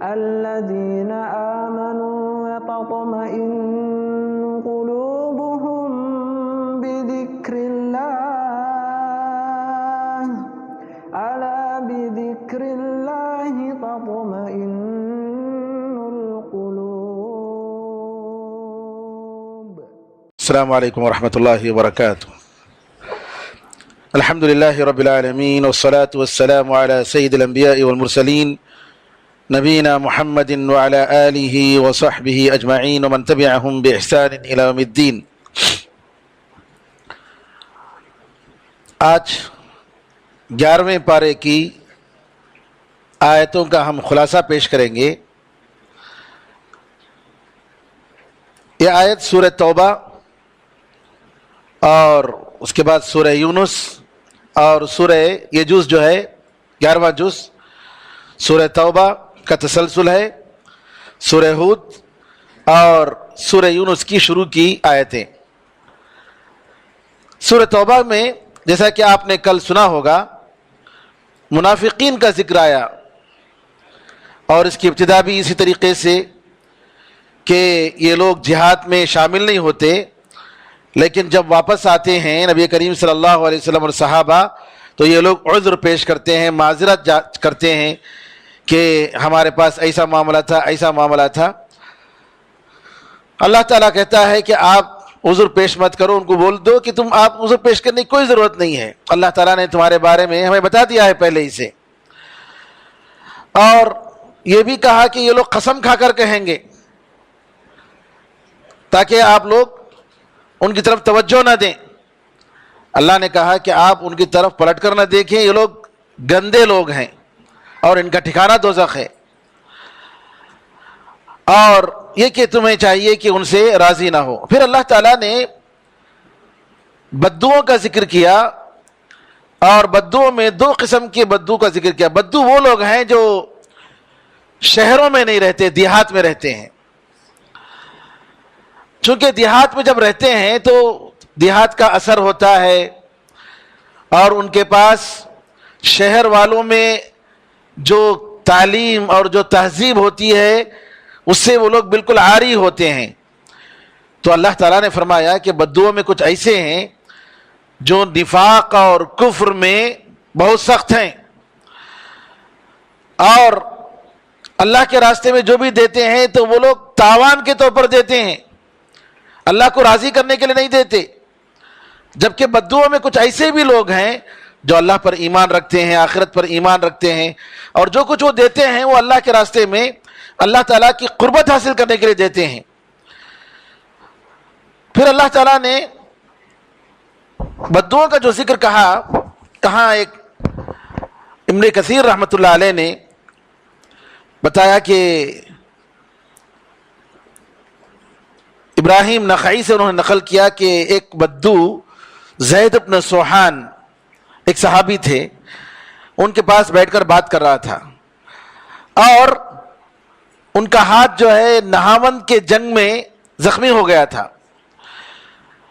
الذين آمنوا وتطمئن قلوبهم بذكر الله ألا بذكر الله تطمئن القلوب. السلام عليكم ورحمة الله وبركاته. الحمد لله رب العالمين والصلاة والسلام على سيد الأنبياء والمرسلين نبينا محمد وعلى آله وصحبه أجمعين ومن تبعهم بإحسان إلى يوم الدين. آج 11ویں پارے کی آیتوں کا ہم خلاصہ پیش کریں گے. یہ آیت سورہ توبہ اور اس کے بعد سورہ یونس اور سورہ یہ جز جو ہے 11واں جز سورہ توبہ کا تسلسل ہے. سورہ ہود اور سورہ یونس کی شروع کی آیتیں. سورہ توبہ میں جیسا کہ آپ نے کل سنا ہوگا منافقین کا ذکر آیا اور اس کی ابتدا بھی اسی طریقے سے کہ یہ لوگ جہاد میں شامل نہیں ہوتے، لیکن جب واپس آتے ہیں نبی کریم صلی اللہ علیہ وسلم اور صحابہ تو یہ لوگ عذر پیش کرتے ہیں، معذرت کرتے ہیں کہ ہمارے پاس ایسا معاملہ تھا ایسا معاملہ تھا. اللہ تعالیٰ کہتا ہے کہ آپ عذر پیش مت کرو، ان کو بول دو کہ آپ عذر پیش کرنے کی کوئی ضرورت نہیں ہے، اللہ تعالیٰ نے تمہارے بارے میں ہمیں بتا دیا ہے پہلے ہی سے. اور یہ بھی کہا کہ یہ لوگ قسم کھا کر کہیں گے تاکہ آپ لوگ ان کی طرف توجہ نہ دیں. اللہ نے کہا کہ آپ ان کی طرف پلٹ کر نہ دیکھیں، یہ لوگ گندے لوگ ہیں اور ان کا ٹھکانہ دوزخ ہے. اور یہ کہ تمہیں چاہیے کہ ان سے راضی نہ ہو. پھر اللہ تعالیٰ نے بددعوں کا ذکر کیا اور بددعوں میں دو قسم کے بددعوں کا ذکر کیا. بددو وہ لوگ ہیں جو شہروں میں نہیں رہتے، دیہات میں رہتے ہیں. چونکہ دیہات میں جب رہتے ہیں تو دیہات کا اثر ہوتا ہے اور ان کے پاس شہر والوں میں جو تعلیم اور جو تہذیب ہوتی ہے اس سے وہ لوگ بالکل عاری ہوتے ہیں. تو اللہ تعالیٰ نے فرمایا کہ بددعوں میں کچھ ایسے ہیں جو نفاق اور کفر میں بہت سخت ہیں اور اللہ کے راستے میں جو بھی دیتے ہیں تو وہ لوگ تاوان کے طور پر دیتے ہیں، اللہ کو راضی کرنے کے لیے نہیں دیتے. جبکہ بددعوں میں کچھ ایسے بھی لوگ ہیں جو اللہ پر ایمان رکھتے ہیں، آخرت پر ایمان رکھتے ہیں اور جو کچھ وہ دیتے ہیں وہ اللہ کے راستے میں اللہ تعالیٰ کی قربت حاصل کرنے کے لیے دیتے ہیں. پھر اللہ تعالیٰ نے بددعوں کا جو ذکر کہاں ایک ابن کثیر رحمۃ اللہ علیہ نے بتایا کہ ابراہیم نخعی سے انہوں نے نقل کیا کہ ایک بددو زید بن سوحان ایک صحابی تھے، ان کے پاس بیٹھ کر بات کر رہا تھا اور ان کا ہاتھ جو ہے نہاوند کے جنگ میں زخمی ہو گیا تھا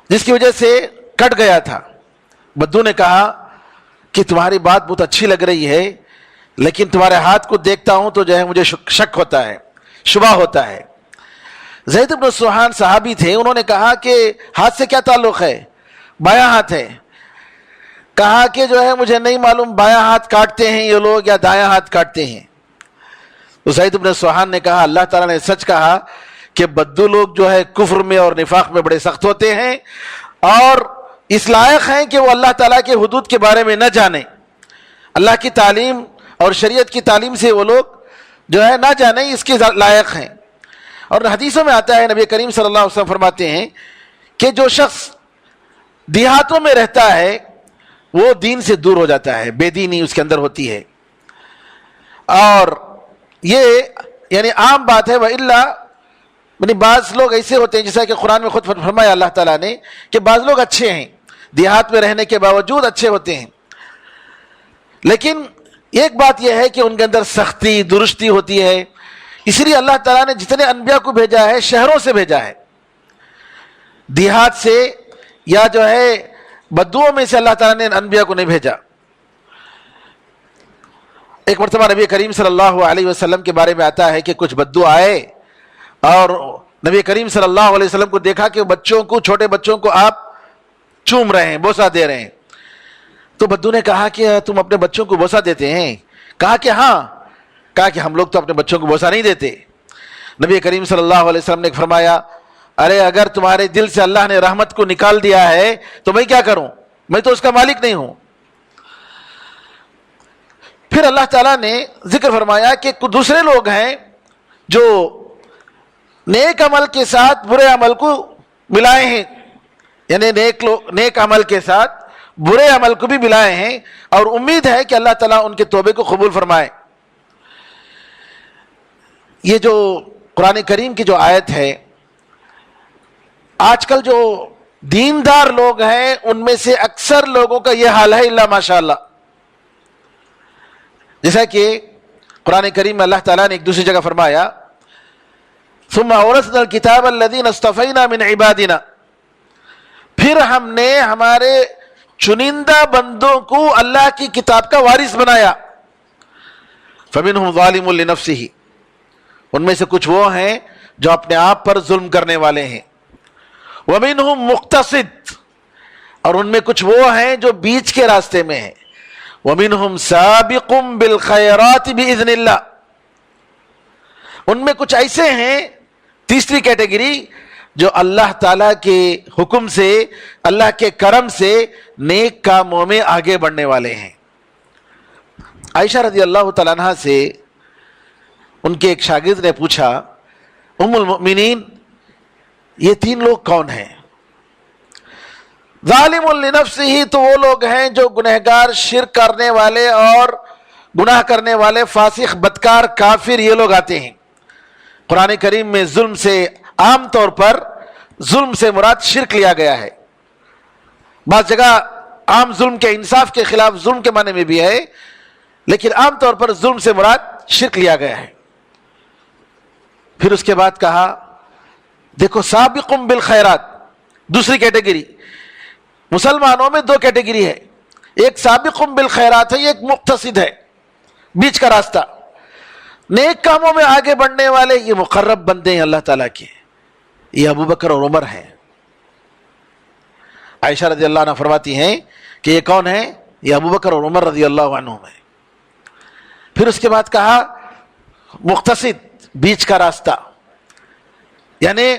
جس کی وجہ سے کٹ گیا تھا. بددو نے کہا کہ تمہاری بات بہت اچھی لگ رہی ہے لیکن تمہارے ہاتھ کو دیکھتا ہوں تو جو ہے مجھے شک ہوتا ہے، شبہ ہوتا ہے. زید بن سوحان صحابی تھے، انہوں نے کہا کہ ہاتھ سے کیا تعلق ہے؟ بایاں ہاتھ ہے. کہا کہ جو ہے مجھے نہیں معلوم بایاں ہاتھ کاٹتے ہیں یہ لوگ یا دایاں ہاتھ کاٹتے ہیں. تو زید بن سوحان نے کہا اللہ تعالیٰ نے سچ کہا کہ بددو لوگ جو ہے کفر میں اور نفاق میں بڑے سخت ہوتے ہیں اور اس لائق ہیں کہ وہ اللہ تعالیٰ کے حدود کے بارے میں نہ جانیں، اللہ کی تعلیم اور شریعت کی تعلیم سے وہ لوگ جو ہے نہ جانیں، اس کے لائق ہیں. اور حدیثوں میں آتا ہے نبی کریم صلی اللہ علیہ وسلم فرماتے ہیں کہ جو شخص دیہاتوں میں رہتا ہے وہ دین سے دور ہو جاتا ہے، بے دینی اس کے اندر ہوتی ہے. اور یہ یعنی عام بات ہے، وَإِلَّا یعنی بعض لوگ ایسے ہوتے ہیں جیسا کہ قرآن میں خود فرمایا اللہ تعالیٰ نے کہ بعض لوگ اچھے ہیں، دیہات میں رہنے کے باوجود اچھے ہوتے ہیں، لیکن ایک بات یہ ہے کہ ان کے اندر سختی درستی ہوتی ہے. اس لیے اللہ تعالیٰ نے جتنے انبیاء کو بھیجا ہے شہروں سے بھیجا ہے، دیہات سے یا جو ہے بددوؤں میں سے اللہ تعالیٰ نے انبیاء کو نہیں بھیجا. ایک مرتبہ نبی کریم صلی اللہ علیہ وسلم کے بارے میں آتا ہے کہ کچھ بدو آئے اور نبی کریم صلی اللہ علیہ وسلم کو دیکھا کہ بچوں کو، چھوٹے بچوں کو آپ چوم رہے ہیں، بوسہ دے رہے ہیں. تو بدو نے کہا کہ تم اپنے بچوں کو بوسہ دیتے ہیں؟ کہا کہ ہاں. کہا کہ ہم لوگ تو اپنے بچوں کو بوسہ نہیں دیتے. نبی کریم صلی اللہ علیہ وسلم نے فرمایا ارے اگر تمہارے دل سے اللہ نے رحمت کو نکال دیا ہے تو میں کیا کروں، میں تو اس کا مالک نہیں ہوں. پھر اللہ تعالیٰ نے ذکر فرمایا کہ کچھ دوسرے لوگ ہیں جو نیک عمل کے ساتھ برے عمل کو ملائے ہیں، یعنی نیک عمل کے ساتھ برے عمل کو بھی ملائے ہیں، اور امید ہے کہ اللہ تعالیٰ ان کے توبے کو قبول فرمائے. یہ جو قرآن کریم کی جو آیت ہے، آج کل جو دیندار لوگ ہیں ان میں سے اکثر لوگوں کا یہ حال ہے الا ماشاء اللہ. جیسا کہ قرآن کریم میں اللہ تعالیٰ نے ایک دوسری جگہ فرمایا ثم اورثنا الکتاب الذین اصطفینا من عبادنا، پھر ہم نے ہمارے چنندہ بندوں کو اللہ کی کتاب کا وارث بنایا. فمنہم ظالم لنفسہ، ان میں سے کچھ وہ ہیں جو اپنے آپ پر ظلم کرنے والے ہیں. ومنہم مقتصد، اور ان میں کچھ وہ ہیں جو بیچ کے راستے میں ہیں. ومنہم سابق بالخیرات باذن اللہ، ان میں کچھ ایسے ہیں تیسری کیٹیگری جو اللہ تعالیٰ کے حکم سے، اللہ کے کرم سے نیک کاموں میں آگے بڑھنے والے ہیں. عائشہ رضی اللہ تعالیٰ عنہ سے ان کے ایک شاگرد نے پوچھا ام المؤمنین یہ تین لوگ کون ہیں؟ ظالم لنفسہ تو وہ لوگ ہیں جو گنہگار، شرک کرنے والے اور گناہ کرنے والے، فاسق، بدکار، کافر، یہ لوگ آتے ہیں. قرآن کریم میں ظلم سے عام طور پر ظلم سے مراد شرک لیا گیا ہے. بعض جگہ عام ظلم کے انصاف کے خلاف ظلم کے معنی میں بھی ہے، لیکن عام طور پر ظلم سے مراد شرک لیا گیا ہے. پھر اس کے بعد کہا دیکھو سابقم بالخیرات، دوسری کیٹیگری. مسلمانوں میں دو کیٹیگری ہے، ایک سابقم بالخیرات ہے، ایک مقتصد ہے، بیچ کا راستہ. نیک کاموں میں آگے بڑھنے والے یہ مقرب بندے ہیں اللہ تعالیٰ کے، یہ ابو بکر اور عمر ہیں. عائشہ رضی اللہ عنہ فرماتی ہیں کہ یہ کون ہیں؟ یہ ابو بکر اور عمر رضی اللہ عنہم ہیں. پھر اس کے بعد کہا مقتصد، بیچ کا راستہ، یعنی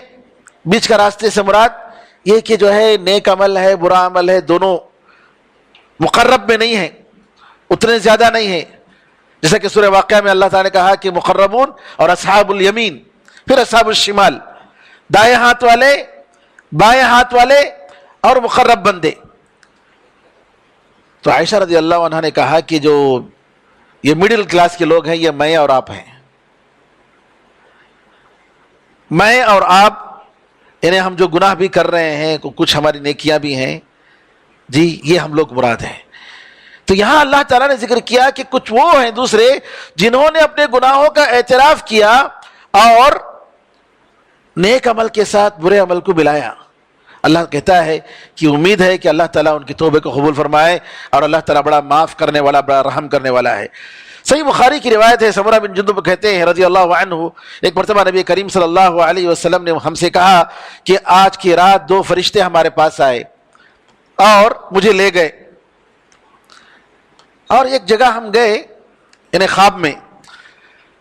بیچ کا راستے سے مراد یہ کہ جو ہے نیک عمل ہے، برا عمل ہے، دونوں مقرب میں نہیں ہیں، اتنے زیادہ نہیں ہیں. جیسا کہ سورہ واقعہ میں اللہ تعالیٰ نے کہا کہ مقربون اور اصحاب الیمین، پھر اصحاب الشمال، دائیں ہاتھ والے، بائیں ہاتھ والے اور مقرب بندے. تو عائشہ رضی اللہ عنہ نے کہا کہ جو یہ مڈل کلاس کے لوگ ہیں یہ میں اور آپ ہیں. میں اور آپ، یعنی ہم جو گناہ بھی کر رہے ہیں، کچھ ہماری نیکیاں بھی ہیں، جی یہ ہم لوگ مراد ہیں. تو یہاں اللہ تعالیٰ نے ذکر کیا کہ کچھ وہ ہیں دوسرے جنہوں نے اپنے گناہوں کا اعتراف کیا اور نیک عمل کے ساتھ برے عمل کو ملایا. اللہ کہتا ہے کہ امید ہے کہ اللہ تعالیٰ ان کی توبے کو قبول فرمائے، اور اللہ تعالیٰ بڑا معاف کرنے والا، بڑا رحم کرنے والا ہے. صحیح بخاری کی روایت ہے، سمرہ بن جندب کہتے ہیں رضی اللہ عنہ، ایک مرتبہ نبی کریم صلی اللہ علیہ وسلم نے ہم سے کہا کہ آج کی رات دو فرشتے ہمارے پاس آئے اور مجھے لے گئے. اور ایک جگہ ہم گئے، یعنی خواب میں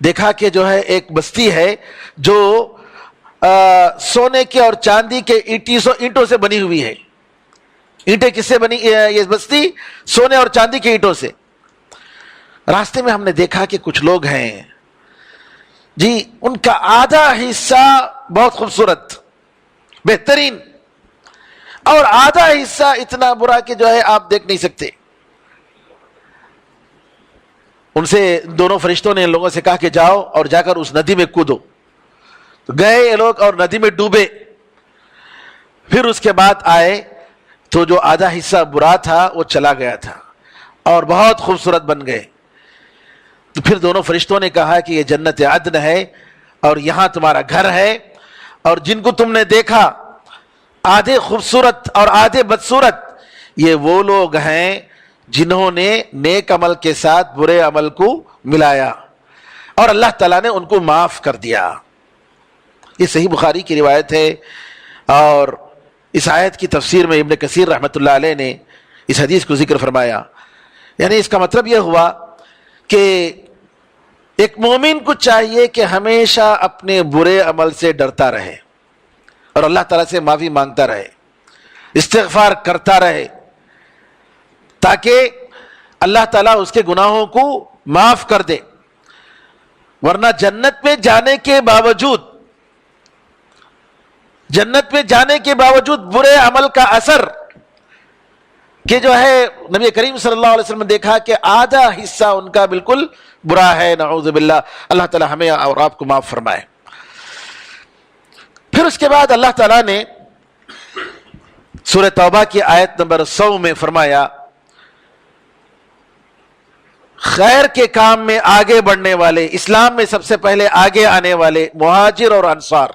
دیکھا کہ جو ہے ایک بستی ہے جو سونے کے اور چاندی کے اینٹوں سے بنی ہوئی ہے. اینٹیں کس سے بنی؟ یہ بستی سونے اور چاندی کے اینٹوں سے. راستے میں ہم نے دیکھا کہ کچھ لوگ ہیں جی، ان کا آدھا حصہ بہت خوبصورت، بہترین، اور آدھا حصہ اتنا برا کہ جو ہے آپ دیکھ نہیں سکتے. ان سے دونوں فرشتوں نے ان لوگوں سے کہا کہ جاؤ اور جا کر اس ندی میں کودو. تو گئے یہ لوگ اور ندی میں ڈوبے. پھر اس کے بعد آئے تو جو آدھا حصہ برا تھا وہ چلا گیا تھا اور بہت خوبصورت بن گئے. تو پھر دونوں فرشتوں نے کہا کہ یہ جنت عدن ہے اور یہاں تمہارا گھر ہے، اور جن کو تم نے دیکھا آدھے خوبصورت اور آدھے بدصورت، یہ وہ لوگ ہیں جنہوں نے نیک عمل کے ساتھ برے عمل کو ملایا اور اللہ تعالیٰ نے ان کو معاف کر دیا. یہ صحیح بخاری کی روایت ہے. اور اس آیت کی تفسیر میں ابن کثیر رحمۃ اللہ علیہ نے اس حدیث کو ذکر فرمایا. یعنی اس کا مطلب یہ ہوا کہ ایک مومن کو چاہیے کہ ہمیشہ اپنے برے عمل سے ڈرتا رہے اور اللہ تعالیٰ سے معافی مانگتا رہے, استغفار کرتا رہے, تاکہ اللہ تعالیٰ اس کے گناہوں کو معاف کر دے. ورنہ جنت میں جانے کے باوجود برے عمل کا اثر کہ جو ہے نبی کریم صلی اللہ علیہ وسلم نے دیکھا کہ آدھا حصہ ان کا بالکل برا ہے, نعوذ باللہ. اللہ تعالیٰ ہمیں اور آپ کو معاف فرمائے. پھر اس کے بعد اللہ تعالیٰ نے سورہ توبہ کی آیت نمبر 100 میں فرمایا, خیر کے کام میں آگے بڑھنے والے, اسلام میں سب سے پہلے آگے آنے والے مہاجر اور انصار,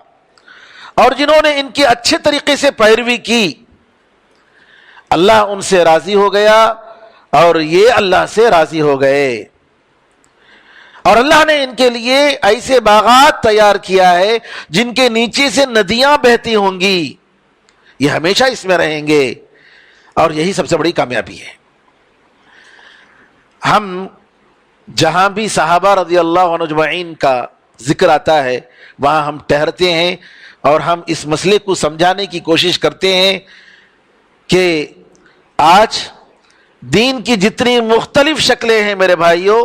اور جنہوں نے ان کی اچھے طریقے سے پیروی کی, اللہ ان سے راضی ہو گیا اور یہ اللہ سے راضی ہو گئے. اور اللہ نے ان کے لیے ایسے باغات تیار کیا ہے جن کے نیچے سے ندیاں بہتی ہوں گی, یہ ہمیشہ اس میں رہیں گے, اور یہی سب سے بڑی کامیابی ہے. ہم جہاں بھی صحابہ رضی اللہ عنہ اجمعین کا ذکر آتا ہے وہاں ہم ٹھہرتے ہیں اور ہم اس مسئلے کو سمجھانے کی کوشش کرتے ہیں کہ آج دین کی جتنی مختلف شکلیں ہیں میرے بھائیوں,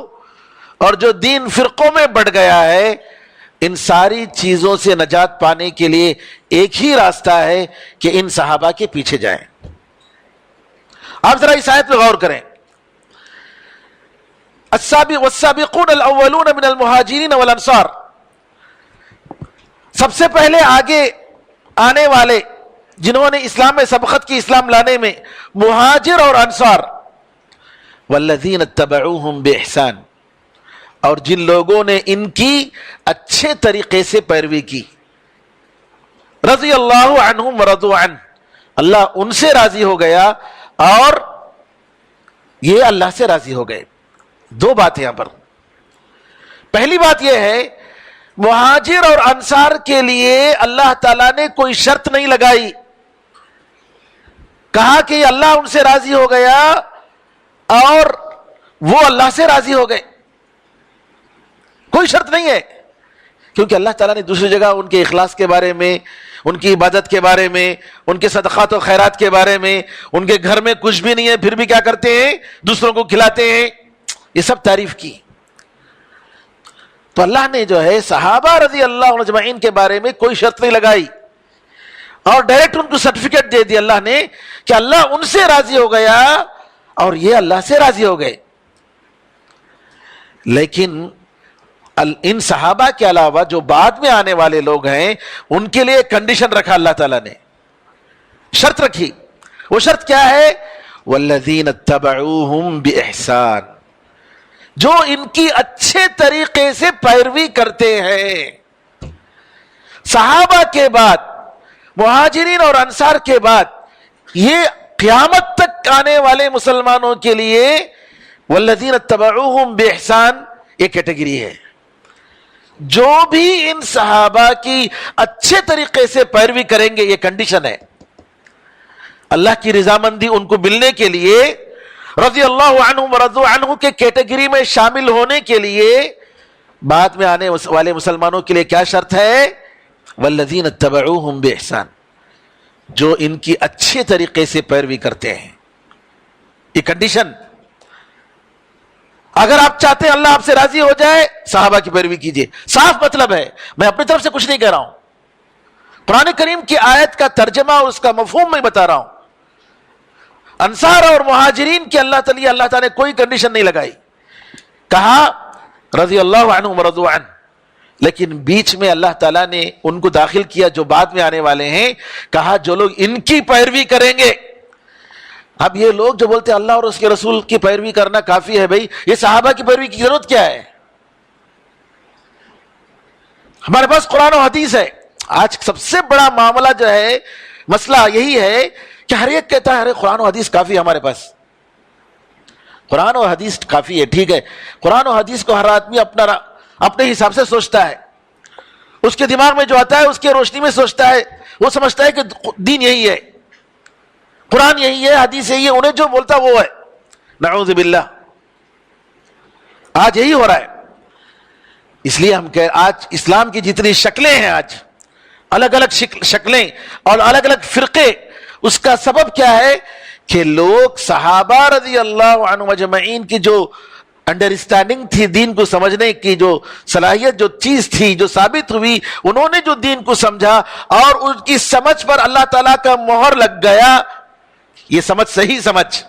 اور جو دین فرقوں میں بڑھ گیا ہے, ان ساری چیزوں سے نجات پانے کے لیے ایک ہی راستہ ہے کہ ان صحابہ کے پیچھے جائیں. آپ ذرا اس آیت پہ غور کریں. والسابقون الاولون من المہاجرین والانصار, سب سے پہلے آگے آنے والے جنہوں نے اسلام میں سبقت کی, اسلام لانے میں, مہاجر اور انصار. والذین اتبعوہم بإحسان, اور جن لوگوں نے ان کی اچھے طریقے سے پیروی کی. رضی اللہ عنہم ورضوا عنہ, اللہ ان سے راضی ہو گیا اور یہ اللہ سے راضی ہو گئے. دو بات یہاں پر. پہلی بات یہ ہے, مہاجر اور انصار کے لیے اللہ تعالیٰ نے کوئی شرط نہیں لگائی, کہا کہ اللہ ان سے راضی ہو گیا اور وہ اللہ سے راضی ہو گئے. کوئی شرط نہیں ہے, کیونکہ اللہ تعالیٰ نے دوسری جگہ ان کے اخلاص کے بارے میں, ان کی عبادت کے بارے میں, ان کے صدقات و خیرات کے بارے میں, ان کے گھر میں کچھ بھی نہیں ہے پھر بھی کیا کرتے ہیں, دوسروں کو کھلاتے ہیں, یہ سب تعریف کی. تو اللہ نے جو ہے صحابہ رضی اللہ عنہ اجمعین کے بارے میں کوئی شرط نہیں لگائی اور ڈائریکٹ ان کو سرٹیفکیٹ دے دی اللہ نے کہ اللہ ان سے راضی ہو گیا اور یہ اللہ سے راضی ہو گئے. لیکن ان صحابہ کے علاوہ جو بعد میں آنے والے لوگ ہیں ان کے لیے کنڈیشن رکھا اللہ تعالیٰ نے, شرط رکھی. وہ شرط کیا ہے؟ والذین اتبعوہم بإحسان, جو ان کی اچھے طریقے سے پیروی کرتے ہیں. صحابہ کے بعد, مہاجرین اور انصار کے بعد, یہ قیامت تک آنے والے مسلمانوں کے لیے والذین اتبعوہم بإحسان یہ کیٹیگری ہے. جو بھی ان صحابہ کی اچھے طریقے سے پیروی کریں گے, یہ کنڈیشن ہے. اللہ کی رضامندی ان کو ملنے کے لیے, رضی اللہ عنہم ورضوا عنہ کے کیٹیگری میں شامل ہونے کے لیے بعد میں آنے والے مسلمانوں کے لیے کیا شرط ہے؟ والذین اتبعوہم بإحسان, جو ان کی اچھے طریقے سے پیروی کرتے ہیں. یہ کنڈیشن. اگر آپ چاہتے ہیں اللہ آپ سے راضی ہو جائے, صحابہ کی پیروی کیجئے. صاف مطلب ہے, میں اپنی طرف سے کچھ نہیں کہہ رہا ہوں, قرآن کریم کی آیت کا ترجمہ اور اس کا مفہوم میں بتا رہا ہوں. انصار اور مہاجرین کی اللہ تعالیٰ نے کوئی کنڈیشن نہیں لگائی, کہا رضی اللہ عنہم ورضوا عنہ, لیکن بیچ میں اللہ تعالیٰ نے ان کو داخل کیا جو بعد میں آنے والے ہیں, کہا جو لوگ ان کی پیروی کریں گے. اب یہ لوگ جو بولتے ہیں اللہ اور اس کے رسول کی پیروی کرنا کافی ہے, بھائی یہ صحابہ کی پیروی کی ضرورت کیا ہے؟ ہمارے پاس قرآن و حدیث ہے. آج سب سے بڑا معاملہ جو ہے, مسئلہ یہی ہے کہ ہر ایک کہتا ہے ارے قرآن و حدیث کافی ہمارے پاس. قرآن و حدیث کافی ہے، ٹھیک ہے، قرآن و حدیث کو ہر آدمی اپنے حساب سے سوچتا ہے، اس کے دماغ میں جو آتا ہے اس کے روشنی میں سوچتا ہے، وہ سمجھتا ہے کہ دین یہی ہے، قرآن یہی ہے، حدیث یہی ہے، انہیں جو بولتا وہ ہے. نعوذ باللہ، آج یہی ہو رہا ہے. اس لیے ہم آج اسلام کی جتنی شکلیں ہیں، آج الگ الگ شکلیں اور الگ الگ فرقے، اس کا سبب کیا ہے کہ لوگ صحابہ رضی اللہ عنہم اجمعین کی جو انڈرسٹینڈنگ تھی، دین کو سمجھنے کی جو صلاحیت، جو چیز تھی جو ثابت ہوئی، انہوں نے جو دین کو سمجھا اور ان کی سمجھ پر اللہ تعالیٰ کا مہر لگ گیا، یہ سمجھ صحیح سمجھ.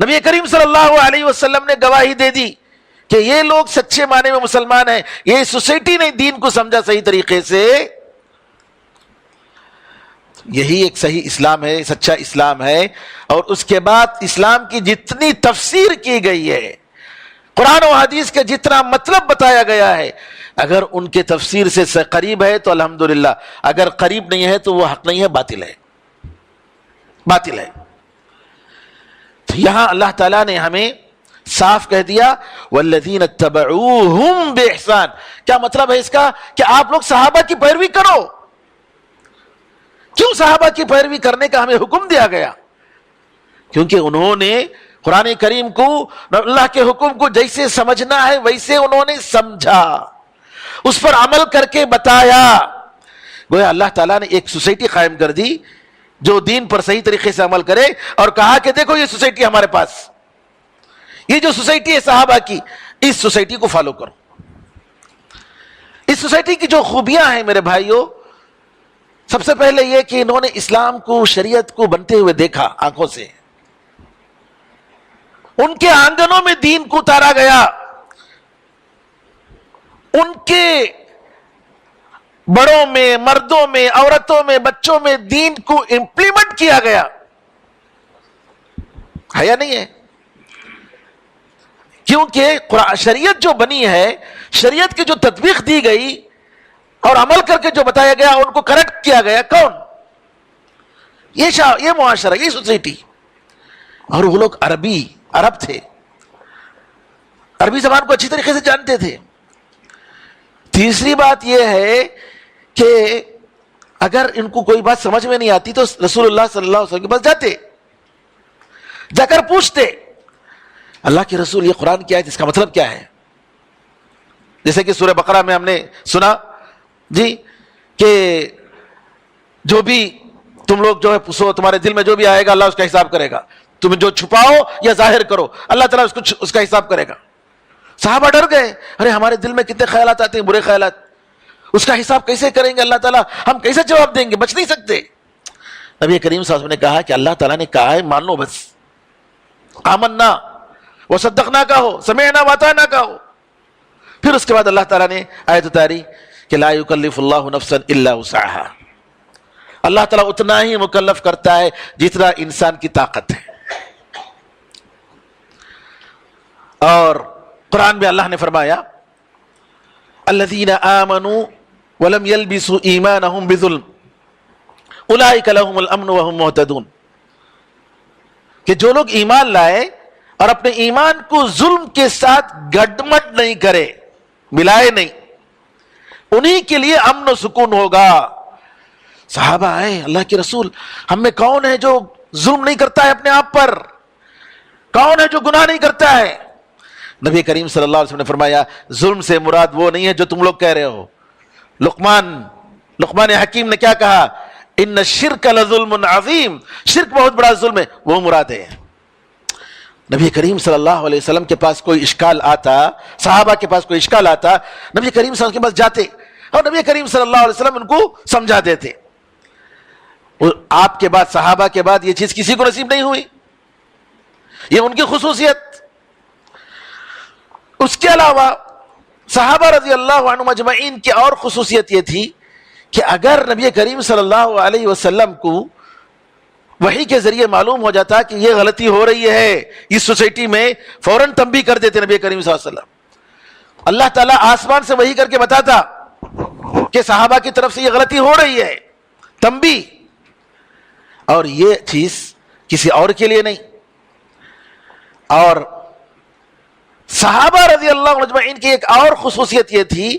نبی کریم صلی اللہ علیہ وسلم نے گواہی دے دی کہ یہ لوگ سچے معنی میں مسلمان ہیں. یہ سوسائٹی نے دین کو سمجھا صحیح طریقے سے، یہی ایک صحیح اسلام ہے، سچا اسلام ہے. اور اس کے بعد اسلام کی جتنی تفسیر کی گئی ہے، قرآن و حدیث کے جتنا مطلب بتایا گیا ہے، اگر ان کے تفسیر سے قریب ہے تو الحمدللہ، اگر قریب نہیں ہے تو وہ حق نہیں ہے، باطل ہے، باطل ہے. تو یہاں اللہ تعالیٰ نے ہمیں صاف کہہ دیا والذین اتبعوہم باحسان. کیا مطلب ہے اس کا؟ کہ آپ لوگ صحابہ کی پیروی کرو. کیوں صحابہ کی پیروی کرنے کا ہمیں حکم دیا گیا؟ کیونکہ انہوں نے قرآن کریم کو، اللہ کے حکم کو جیسے سمجھنا ہے ویسے انہوں نے سمجھا، اس پر عمل کر کے بتایا. گویا اللہ تعالیٰ نے ایک سوسائٹی قائم کر دی جو دین پر صحیح طریقے سے عمل کرے، اور کہا کہ دیکھو یہ سوسائٹی ہمارے پاس، یہ جو سوسائٹی ہے صحابہ کی، اس سوسائٹی کو فالو کرو. اس سوسائٹی کی جو خوبیاں ہیں میرے بھائیوں، سب سے پہلے یہ کہ انہوں نے اسلام کو، شریعت کو بنتے ہوئے دیکھا آنکھوں سے. ان کے آنگنوں میں دین کو اتارا گیا، ان کے بڑوں میں، مردوں میں، عورتوں میں، بچوں میں دین کو امپلیمنٹ کیا گیا. ہے یا نہیں ہے؟ کیونکہ شریعت جو بنی ہے، شریعت کی جو تطبیق دی گئی اور عمل کر کے جو بتایا گیا، ان کو کریکٹ کیا گیا. کون؟ یہ معاشرہ، یہ سوسائٹی. اور وہ لوگ عرب تھے، عربی زبان کو اچھی طریقے سے جانتے تھے. تیسری بات یہ ہے کہ اگر ان کو کوئی بات سمجھ میں نہیں آتی تو رسول اللہ صلی اللہ علیہ وسلم کے پاس جاتے، جا کر پوچھتے اللہ کے رسول یہ قرآن کیا ہے، اس کا مطلب کیا ہے. جیسے کہ سورہ بقرہ میں ہم نے سنا جی کہ جو بھی تم لوگ جو ہے پوچھو، تمہارے دل میں جو بھی آئے گا اللہ اس کا حساب کرے گا. تم جو چھپاؤ یا ظاہر کرو اللہ تعالیٰ اس کا حساب کرے گا. صحابہ ڈر گئے، ارے ہمارے دل میں کتنے خیالات آتے ہیں، برے خیالات، اس کا حساب کیسے کریں گے اللہ تعالیٰ، ہم کیسے جواب دیں گے، بچ نہیں سکتے. نبی کریم صلی اللہ علیہ وسلم نے کہا کہ اللہ تعالیٰ نے کہا ہے مان لو، بس آمنا وصدقنا کا ہو، سمعنا واطعنا کا ہو. پھر اس کے بعد اللہ تعالیٰ نے آیت اتاری کہ لا یکلف اللہ نفسا الا وسعها. اللہ تعالیٰ اتنا ہی مکلف کرتا ہے جتنا انسان کی طاقت ہے. اور قرآن میں اللہ نے فرمایا الذین آمنوا ولم یلبسوا ایمانہم بظلم اولئک لہم الامن وہم مہتدون. کہ جو لوگ ایمان لائے اور اپنے ایمان کو ظلم کے ساتھ گڈمٹ نہیں کرے، ملائے نہیں، انہی کے لیے امن و سکون ہوگا. صحابہ آئے، اللہ کے رسول ہم میں کون ہے جو ظلم نہیں کرتا ہے اپنے آپ پر، کون ہے جو گناہ نہیں کرتا ہے؟ نبی کریم صلی اللہ علیہ وسلم نے فرمایا ظلم سے مراد وہ نہیں ہے جو تم لوگ کہہ رہے ہو. لقمان حکیم نے کیا کہا؟ ان الشرک لظلم عظیم، شرک بہت بڑا ظلم ہے، وہ مراد ہے. نبی کریم صلی اللہ علیہ وسلم کے پاس کوئی اشکال آتا، صحابہ کے پاس کوئی اشکال آتا، نبی کریم صلی اللہ علیہ وسلم کے پاس جاتے اور نبی کریم صلی اللہ علیہ وسلم ان کو سمجھا دیتے. آپ کے بعد، صحابہ کے بعد یہ چیز کسی کو نصیب نہیں ہوئی، یہ ان کی خصوصیت. اس کے علاوہ صحابہ رضی اللہ عنہم اجمعین کی اور خصوصیت یہ تھی کہ اگر نبی کریم صلی اللہ علیہ وسلم کو وحی کے ذریعے معلوم ہو جاتا کہ یہ غلطی ہو رہی ہے اس سوسائٹی میں، فوراً تنبیہ کر دیتے نبی کریم صلی اللہ علیہ وسلم. اللہ تعالیٰ آسمان سے وحی کر کے بتاتا کہ صحابہ کی طرف سے یہ غلطی ہو رہی ہے، تنبیہ. اور یہ چیز کسی اور کے لیے نہیں، اور صحابہ رضی اللہ عنہ اجمعین کی ایک اور خصوصیت یہ تھی،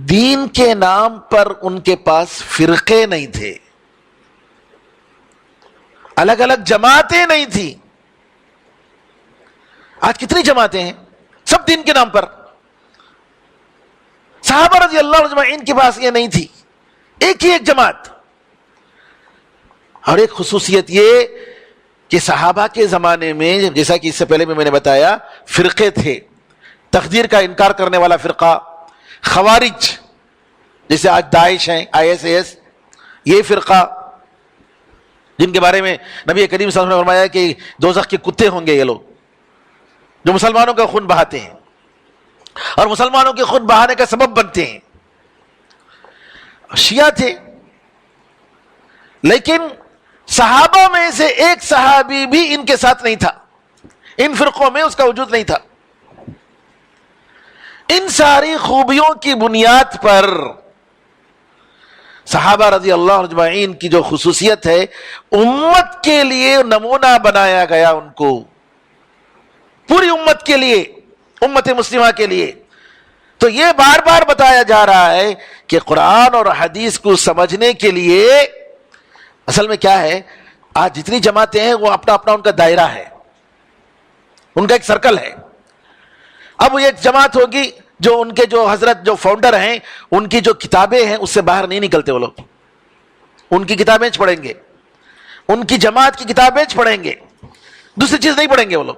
دین کے نام پر ان کے پاس فرقے نہیں تھے، الگ الگ جماعتیں نہیں تھی۔ آج کتنی جماعتیں ہیں، سب دین کے نام پر۔ صحابہ رضی اللہ عنہ اجمعین کے پاس یہ نہیں تھی، ایک ہی ایک جماعت۔ اور ایک خصوصیت یہ کہ صحابہ کے زمانے میں، جیسا کہ اس سے پہلے میں نے بتایا، فرقے تھے، تقدیر کا انکار کرنے والا فرقہ، خوارج جیسے آج داعش ہیں، ISIS، یہ فرقہ جن کے بارے میں نبی کریم صلی اللہ علیہ وسلم نے فرمایا کہ دوزخ کے کتے ہوں گے یہ لوگ، جو مسلمانوں کا خون بہاتے ہیں اور مسلمانوں کے خون بہانے کا سبب بنتے ہیں۔ شیعہ تھے، لیکن صحابہ میں سے ایک صحابی بھی ان کے ساتھ نہیں تھا، ان فرقوں میں اس کا وجود نہیں تھا۔ ان ساری خوبیوں کی بنیاد پر صحابہ رضی اللہ عنہ اجمعین کی جو خصوصیت ہے، امت کے لیے نمونہ بنایا گیا، ان کو پوری امت کے لیے، امت مسلمہ کے لیے۔ تو یہ بار بار بتایا جا رہا ہے کہ قرآن اور حدیث کو سمجھنے کے لیے اصل میں کیا ہے، آج جتنی جماعتیں ہیں وہ اپنا اپنا ان کا دائرہ ہے، ان کا ایک سرکل ہے۔ اب وہ ایک جماعت ہوگی جو ان کے جو حضرت جو فاؤنڈر ہیں، ان کی جو کتابیں ہیں اس سے باہر نہیں نکلتے وہ لوگ، ان کی کتابیں پڑھیں گے، ان کی جماعت کی کتابیں پڑھیں گے، دوسری چیز نہیں پڑھیں گے وہ لوگ۔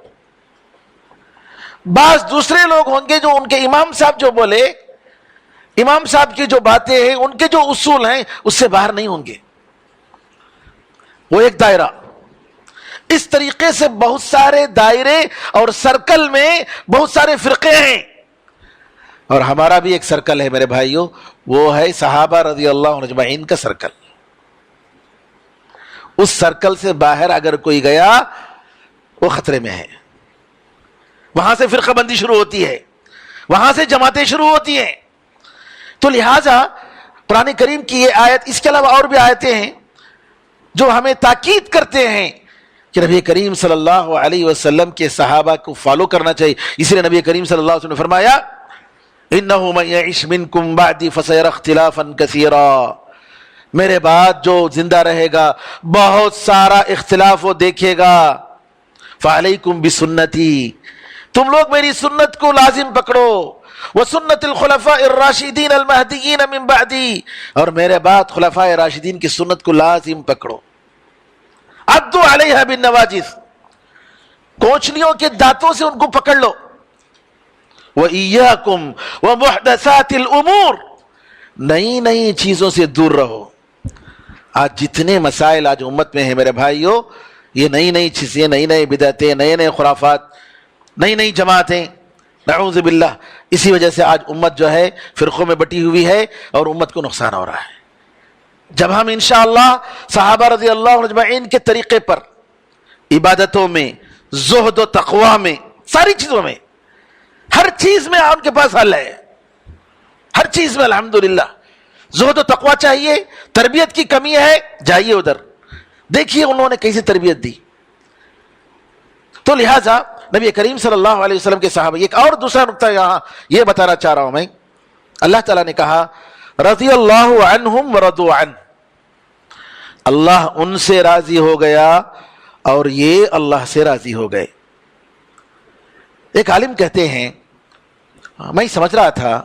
بعض دوسرے لوگ ہوں گے جو ان کے امام صاحب جو بولے، امام صاحب کی جو باتیں ہیں، ان کے جو اصول ہیں اس سے باہر نہیں ہوں گے، وہ ایک دائرہ۔ اس طریقے سے بہت سارے دائرے اور سرکل میں بہت سارے فرقے ہیں، اور ہمارا بھی ایک سرکل ہے میرے بھائیوں، وہ ہے صحابہ رضی اللہ عنہ اجمعین کا سرکل۔ اس سرکل سے باہر اگر کوئی گیا وہ خطرے میں ہے، وہاں سے فرقہ بندی شروع ہوتی ہے، وہاں سے جماعتیں شروع ہوتی ہیں۔ تو لہٰذا قرآن کریم کی یہ آیت، اس کے علاوہ اور بھی آیتیں ہیں جو ہمیں تاکید کرتے ہیں کہ نبی کریم صلی اللہ علیہ وسلم کے صحابہ کو فالو کرنا چاہیے۔ اس لیے نبی کریم صلی اللہ علیہ وسلم نے فرمایا اِنَّهُ مَن يَعِشْ مِنْكُمْ بَعْدِي فَسَيَرَى اخْتِلَافًا كَثِيرًا، میرے بعد جو زندہ رہے گا بہت سارا اختلاف وہ دیکھے گا۔ فَعَلَيْكُمْ بِسُنَّتِي، تم لوگ میری سنت کو لازم پکڑو، وَسُنَّةِ الْخُلَفَاءِ الرَّاشِدِينَ الْمَهْدِيِّينَ مِن بَعْدِي، اور میرے بعد خلفاء راشدین کی سنت کو لازم پکڑو۔ عَضُّوا عَلَيْهَا بِالنَّوَاجِذِ، کونچلیوں کے دانتوں سے ان کو پکڑ لو۔ وَإِيَّاكُمْ وَمُحْدَثَاتِ الْأُمُورِ، نئی نئی چیزوں سے دور رہو۔ آج جتنے مسائل آج امت میں ہیں میرے بھائیوں، یہ نئی نئی چیزیں، نئی نئی بدعتیں، نئے نئے خرافات، نئی نئی جماعتیں، نعوذ باللہ، اسی وجہ سے آج امت جو ہے فرقوں میں بٹی ہوئی ہے اور امت کو نقصان ہو رہا ہے۔ جب ہم انشاءاللہ صحابہ رضی اللہ عنہ اجمعین کے طریقے پر عبادتوں میں، زہد و تقوی میں، ساری چیزوں میں، ہر چیز میں ان کے پاس حل ہے، ہر چیز میں الحمدللہ۔ زہد و تقوی چاہیے، تربیت کی کمی ہے، جائیے ادھر، دیکھیے انہوں نے کیسے تربیت دی۔ تو لہٰذا نبی کریم صلی اللہ علیہ وسلم کے صحابہ، ایک اور دوسرا نقطہ یہاں یہ بتانا چاہ رہا ہوں میں، اللہ تعالیٰ نے کہا رضی اللہ عنہم ورضوا عنہ، اللہ ان سے راضی ہو گیا اور یہ اللہ سے راضی ہو گئے۔ ایک عالم کہتے ہیں، میں سمجھ رہا تھا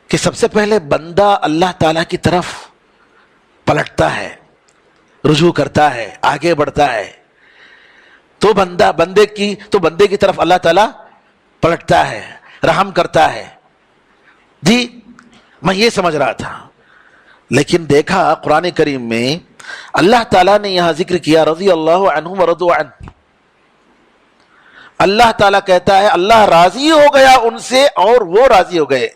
کہ سب سے پہلے بندہ اللہ تعالیٰ کی طرف پلٹتا ہے، رجوع کرتا ہے، آگے بڑھتا ہے، تو بندے کی طرف اللہ تعالیٰ پلٹتا ہے، رحم کرتا ہے۔ جی میں یہ سمجھ رہا تھا، لیکن دیکھا قرآن کریم میں اللہ تعالیٰ نے یہاں ذکر کیا رضی اللہ عنہم ورضوا عنہ۔ اللہ تعالیٰ کہتا ہے اللہ راضی ہو گیا ان سے اور وہ راضی ہو گئے۔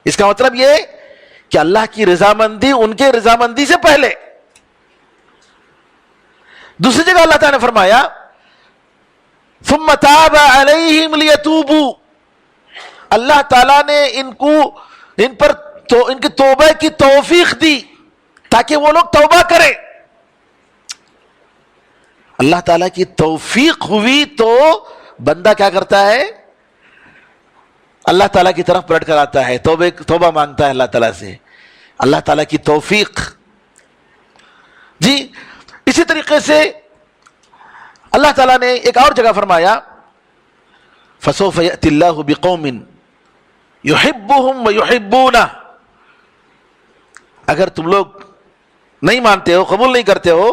اس کا مطلب یہ کہ اللہ کی رضامندی ان کے رضامندی سے پہلے۔ دوسری جگہ اللہ تعالیٰ نے فرمایا ثم تاب علیہم لیتوبوا، اللہ تعالیٰ نے ان کی توبہ کی توفیق دی تاکہ وہ لوگ توبہ کریں۔ اللہ تعالیٰ کی توفیق ہوئی تو بندہ کیا کرتا ہے؟ اللہ تعالیٰ کی طرف پلٹ کر آتا ہے، توبہ مانگتا ہے اللہ تعالیٰ سے، اللہ تعالیٰ کی توفیق. جی اسی طریقے سے اللہ تعالیٰ نے ایک اور جگہ فرمایا فَسَوْفَ يَأْتِ اللَّهُ بِقَوْمٍ يُحِبُّهُمْ وَيُحِبُّونَهُ. اگر تم لوگ نہیں مانتے ہو، قبول نہیں کرتے ہو،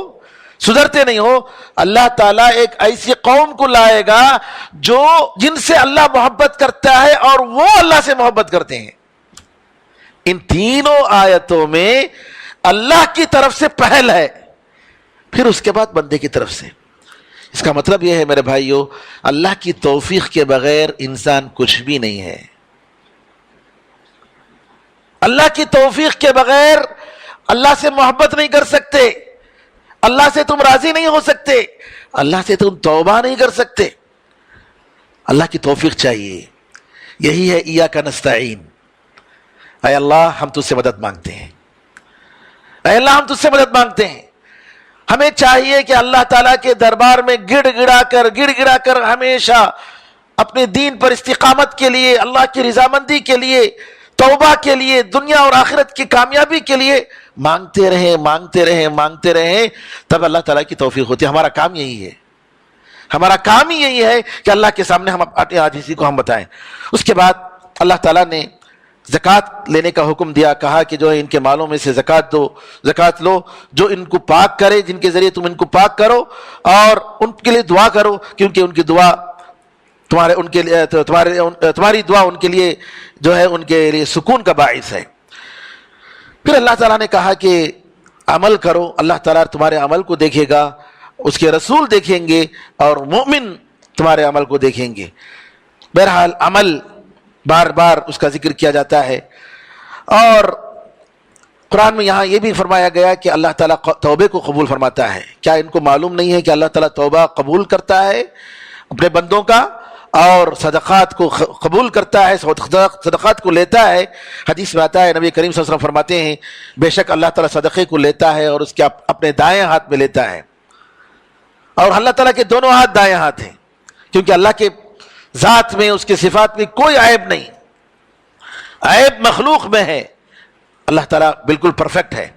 سدھرتے نہیں ہو، اللہ تعالیٰ ایک ایسی قوم کو لائے گا جن سے اللہ محبت کرتا ہے اور وہ اللہ سے محبت کرتے ہیں. ان تینوں آیتوں میں اللہ کی طرف سے پہل ہے، پھر اس کے بعد بندے کی طرف سے. اس کا مطلب یہ ہے میرے بھائیو، اللہ کی توفیق کے بغیر انسان کچھ بھی نہیں ہے. اللہ کی توفیق کے بغیر اللہ سے محبت نہیں کر سکتے، اللہ سے تم راضی نہیں ہو سکتے، اللہ سے تم توبہ نہیں کر سکتے. اللہ کی توفیق چاہیے. یہی ہے ایاک نستعین. اے اللہ ہم تجھ سے مدد مانگتے ہیں، اے اللہ ہم تجھ سے مدد مانگتے ہیں. ہمیں چاہیے کہ اللہ تعالیٰ کے دربار میں گڑ گڑا کر ہمیشہ اپنے دین پر استقامت کے لیے، اللہ کی رضامندی کے لیے، توبہ کے لیے، دنیا اور آخرت کی کامیابی کے لیے مانگتے رہیں، تب اللہ تعالیٰ کی توفیق ہوتی ہے. ہمارا کام یہی ہے، ہمارا کام ہی یہی ہے کہ اللہ کے سامنے ہم اپنی عاجزی کو ہم بتائیں. اس کے بعد اللہ تعالیٰ نے زکوٰۃ لینے کا حکم دیا، کہا کہ جو ہے ان کے مالوں میں سے زکوٰۃ لو، جو ان کو پاک کرے، جن کے ذریعے تم ان کو پاک کرو اور ان کے لیے دعا کرو، کیونکہ ان کی دعا تمہاری دعا ان کے لیے جو ہے ان کے لیے سکون کا باعث ہے. پھر اللہ تعالیٰ نے کہا کہ عمل کرو، اللہ تعالیٰ تمہارے عمل کو دیکھے گا، اس کے رسول دیکھیں گے اور مومن تمہارے عمل کو دیکھیں گے. بہرحال عمل بار بار اس کا ذکر کیا جاتا ہے. اور قرآن میں یہاں یہ بھی فرمایا گیا کہ اللہ تعالیٰ توبے کو قبول فرماتا ہے. کیا ان کو معلوم نہیں ہے کہ اللہ تعالیٰ توبہ قبول کرتا ہے اپنے بندوں کا اور صدقات کو قبول کرتا ہے، صدقات کو لیتا ہے؟ حدیث میں آتا ہے، نبی کریم صلی اللہ علیہ وسلم فرماتے ہیں بے شک اللہ تعالیٰ صدقے کو لیتا ہے اور اس کے اپنے دائیں ہاتھ میں لیتا ہے. اور اللہ تعالیٰ کے دونوں ہاتھ دائیں ہاتھ ہیں، کیونکہ اللہ کے ذات میں، اس کے صفات میں کوئی عیب نہیں. عیب مخلوق میں ہے، اللہ تعالیٰ بالکل پرفیکٹ ہے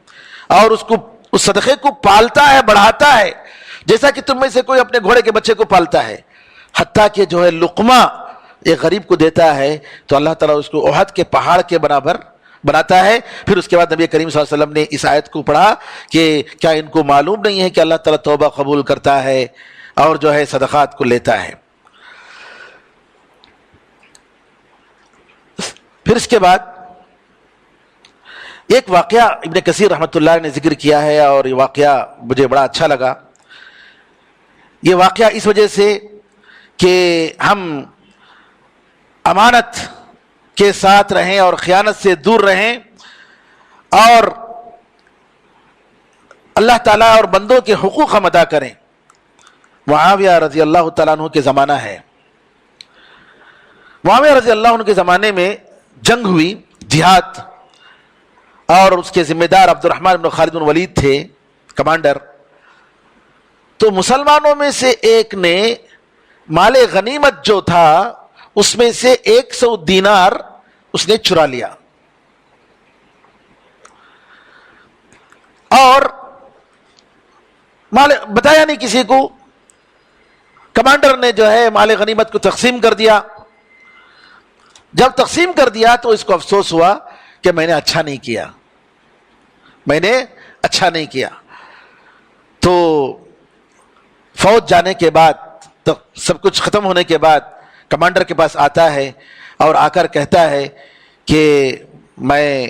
اور اس صدقے کو پالتا ہے، بڑھاتا ہے، جیسا کہ تم میں سے کوئی اپنے گھوڑے کے بچے کو پالتا ہے. حتیٰ کہ جو ہے لقمہ ایک غریب کو دیتا ہے تو اللہ تعالیٰ اس کو احد کے پہاڑ کے برابر بناتا ہے. پھر اس کے بعد نبی کریم صلی اللہ علیہ وسلم نے اس آیت کو پڑھا کہ کیا ان کو معلوم نہیں ہے کہ اللہ تعالیٰ توبہ قبول کرتا ہے اور جو ہے صدقات کو لیتا ہے. پھر اس کے بعد ایک واقعہ ابن کثیر رحمۃ اللہ نے ذکر کیا ہے اور یہ واقعہ مجھے بڑا اچھا لگا. یہ واقعہ اس وجہ سے کہ ہم امانت کے ساتھ رہیں اور خیانت سے دور رہیں اور اللہ تعالیٰ اور بندوں کے حقوق ہم ادا کریں. معاویہ رضی اللہ تعالیٰ عنہ کے زمانہ ہے. معاویہ رضی اللہ عنہ کے زمانے میں جنگ ہوئی، جہاد، اور اس کے ذمہ دار عبد الرحمن بن خالد بن ولید تھے، کمانڈر. تو مسلمانوں میں سے ایک نے مال غنیمت جو تھا اس میں سے 100 دینار اس نے چرا لیا اور مال بتایا نہیں کسی کو. کمانڈر نے جو ہے مال غنیمت کو تقسیم کر دیا. جب تقسیم کر دیا تو اس کو افسوس ہوا کہ میں نے اچھا نہیں کیا. تو فوج جانے کے بعد، تو سب کچھ ختم ہونے کے بعد کمانڈر کے پاس آتا ہے اور آ کر کہتا ہے کہ میں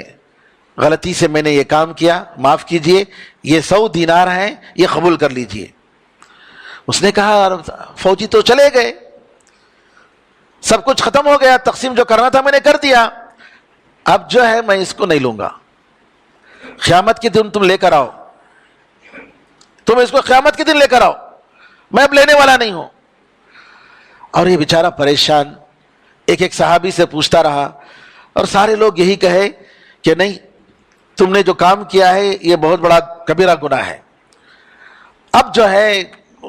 غلطی سے میں نے یہ کام کیا، معاف کیجئے، یہ 100 دینار ہیں، یہ قبول کر لیجئے. اس نے کہا فوجی تو چلے گئے، سب کچھ ختم ہو گیا، تقسیم جو کرنا تھا میں نے کر دیا، اب جو ہے میں اس کو نہیں لوں گا. قیامت کے دن تم لے کر آؤ، تم اس کو قیامت کے دن لے کر آؤ، میں اب لینے والا نہیں ہوں. اور یہ بیچارہ پریشان ایک صحابی سے پوچھتا رہا اور سارے لوگ یہی کہے کہ نہیں، تم نے جو کام کیا ہے یہ بہت بڑا کبیرہ گناہ ہے. اب جو ہے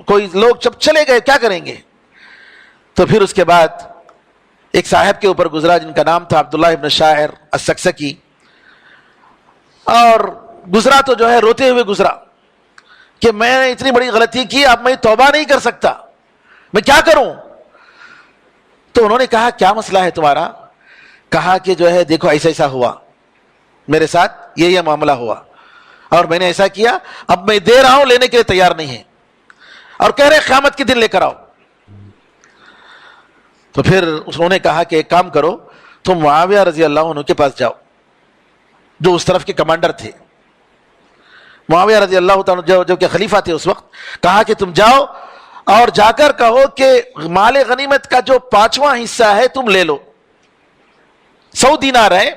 کوئی لوگ جب چلے گئے کیا کریں گے؟ تو پھر اس کے بعد ایک صاحب کے اوپر گزرا جن کا نام تھا عبداللہ ابن شاعر السکسکی، اور گزرا تو جو ہے روتے ہوئے گزرا کہ میں نے اتنی بڑی غلطی کی، اب میں توبہ نہیں کر سکتا، میں کیا کروں؟ تو انہوں نے کہا کیا مسئلہ ہے تمہارا؟ کہا کہ جو ہے دیکھو ایسا ایسا ہوا میرے ساتھ، یہ معاملہ ہوا اور میں نے ایسا کیا، اب میں دے رہا ہوں، لینے کے لیے تیار نہیں ہے، اور کہہ رہے قیامت کے دن لے کر آؤ۔ تو پھر انہوں نے کہا کہ ایک کام کرو، تم معاویہ رضی اللہ عنہ کے پاس جاؤ جو اس طرف کے کمانڈر تھے، معاویہ رضی اللہ تعالیٰ جو کہ خلیفہ تھے اس وقت، کہا کہ تم جاؤ اور جا کر کہو کہ مال غنیمت کا جو 5واں حصہ ہے تم لے لو، 100 دینار ہے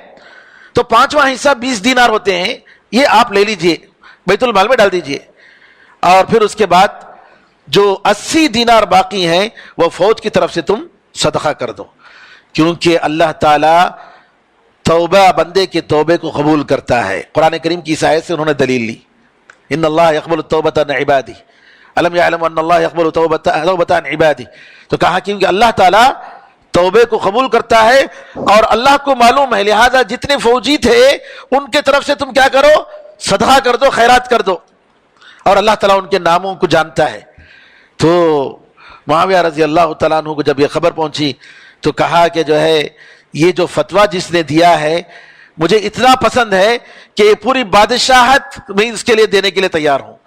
تو 5واں حصہ 20 دینار ہوتے ہیں، یہ آپ لے لیجئے، بیت المال میں ڈال دیجئے، اور پھر اس کے بعد جو 80 دینار باقی ہیں وہ فوج کی طرف سے تم صدقہ کر دو، کیونکہ اللہ تعالی توبہ بندے کے توبے کو قبول کرتا ہے۔ قرآن کریم کی اس آیت سے انہوں نے دلیل لی، ان اللہ یقبل التوبۃ عن عبادہ الم یعلم ان اللہ یقبل التوبۃ عن عبادہ، تو کہا کیونکہ اللہ تعالیٰ توبے کو قبول کرتا ہے اور اللہ کو معلوم ہے، لہذا جتنے فوجی تھے ان کے طرف سے تم کیا کرو، صدقہ کر دو، خیرات کر دو، اور اللہ تعالیٰ ان کے ناموں کو جانتا ہے۔ تو معاویہ رضی اللہ تعالیٰ عنہ کو جب یہ خبر پہنچی تو کہا کہ جو ہے یہ جو فتویٰ جس نے دیا ہے مجھے اتنا پسند ہے کہ پوری بادشاہت میں اس کے لیے دینے کے لیے تیار ہوں،